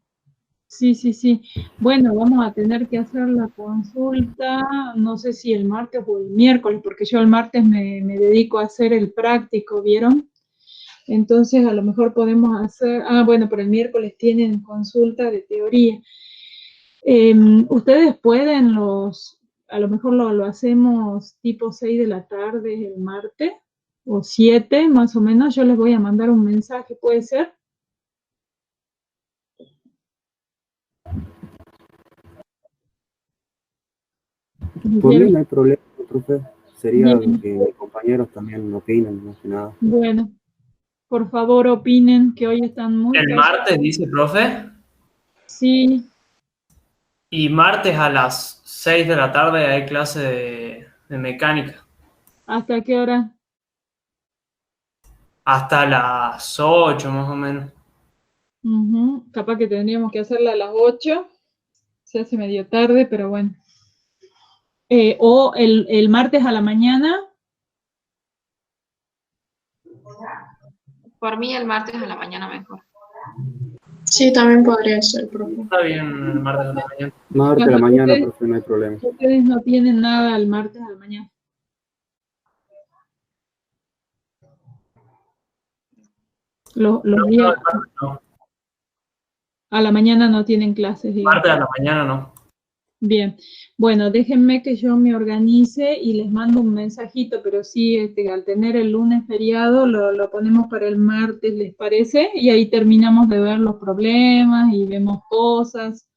Speaker 1: Bueno, vamos a tener que hacer la consulta, no sé si el martes o el miércoles, porque yo el martes me dedico a hacer el práctico, ¿vieron? Entonces a lo mejor podemos hacer, bueno, pero el miércoles tienen consulta de teoría. Ustedes pueden a lo mejor lo hacemos tipo 6 de la tarde el martes, o 7 más o menos, yo les voy a mandar un mensaje, ¿puede ser?
Speaker 9: Por mí no hay problema, profe. Sería
Speaker 1: Bien.
Speaker 9: que mis compañeros también opinen, más que nada.
Speaker 1: Bueno, por favor opinen, que hoy están muy
Speaker 8: El
Speaker 1: callados.
Speaker 8: martes, dice profe.
Speaker 1: Sí,
Speaker 8: Y martes a las 6 de la tarde hay clase de mecánica.
Speaker 1: ¿hasta qué hora?
Speaker 8: Hasta las 8 más o menos.
Speaker 1: Capaz que tendríamos que hacerla a las 8, se hace medio tarde, pero bueno. O el martes a la mañana.
Speaker 7: Por mí el martes a la mañana mejor.
Speaker 6: Sí, también podría ser, profe.
Speaker 8: Está bien el martes a la mañana.
Speaker 9: Martes a la mañana, profe, no hay problema.
Speaker 1: Ustedes no tienen nada el martes a la mañana. Los días
Speaker 8: No.
Speaker 1: a la mañana no tienen clases, digamos.
Speaker 8: Martes a la mañana no.
Speaker 1: Bien, bueno, déjenme que yo me organice y les mando un mensajito, pero sí, al tener el lunes feriado, lo ponemos para el martes, ¿les parece? Y ahí terminamos de ver los problemas y vemos cosas.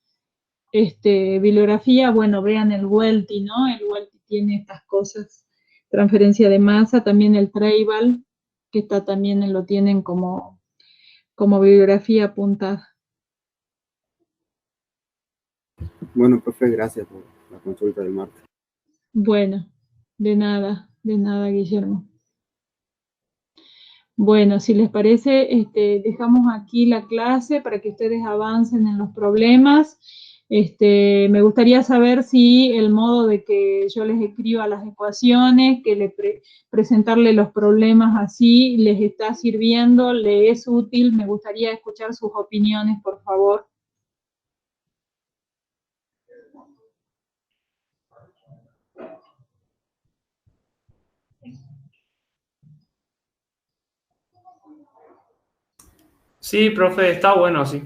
Speaker 1: Bibliografía, bueno, vean el Welty, ¿no? El Welty tiene estas cosas, transferencia de masa, también el Tribal, que también lo tienen como bibliografía apuntada.
Speaker 9: Bueno, profe, gracias por la consulta del martes.
Speaker 1: Bueno, de nada, Guillermo. Bueno, si les parece, dejamos aquí la clase para que ustedes avancen en los problemas. Me gustaría saber si el modo de que yo les escriba las ecuaciones, que presentarle los problemas así, les está sirviendo, les es útil. Me gustaría escuchar sus opiniones, por favor.
Speaker 8: Sí, profe, está bueno, sí.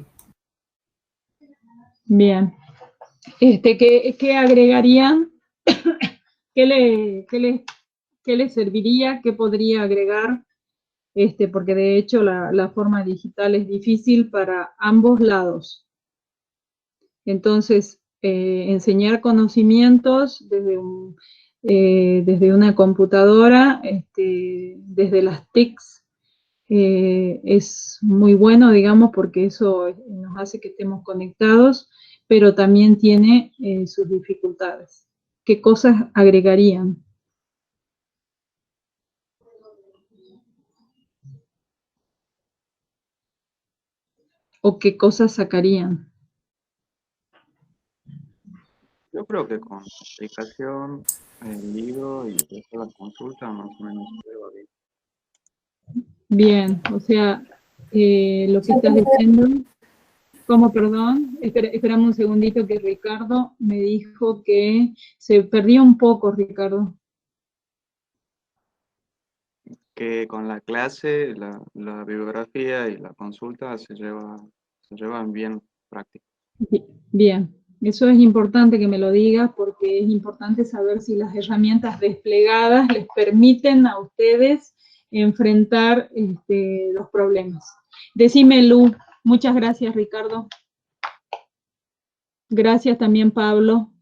Speaker 1: Bien. ¿Qué agregarían? ¿Qué le serviría? ¿Qué podría agregar? Porque de hecho la forma digital es difícil para ambos lados. Entonces, enseñar conocimientos desde una computadora, desde las TICs, es muy bueno, digamos, porque eso nos hace que estemos conectados, pero también tiene sus dificultades. ¿Qué cosas agregarían? ¿O qué cosas sacarían?
Speaker 2: Yo creo que con aplicación, el libro y después la consulta más o menos se va bien.
Speaker 1: Bien, o sea, lo que estás diciendo, ¿cómo, perdón? Esperame un segundito que Ricardo me dijo que se perdió un poco, Ricardo.
Speaker 2: Que con la clase, la bibliografía y la consulta se llevan bien práctica.
Speaker 1: Bien, eso es importante que me lo digas porque es importante saber si las herramientas desplegadas les permiten a ustedes enfrentar los problemas. Decime, Lu. Muchas gracias, Ricardo. Gracias también, Pablo.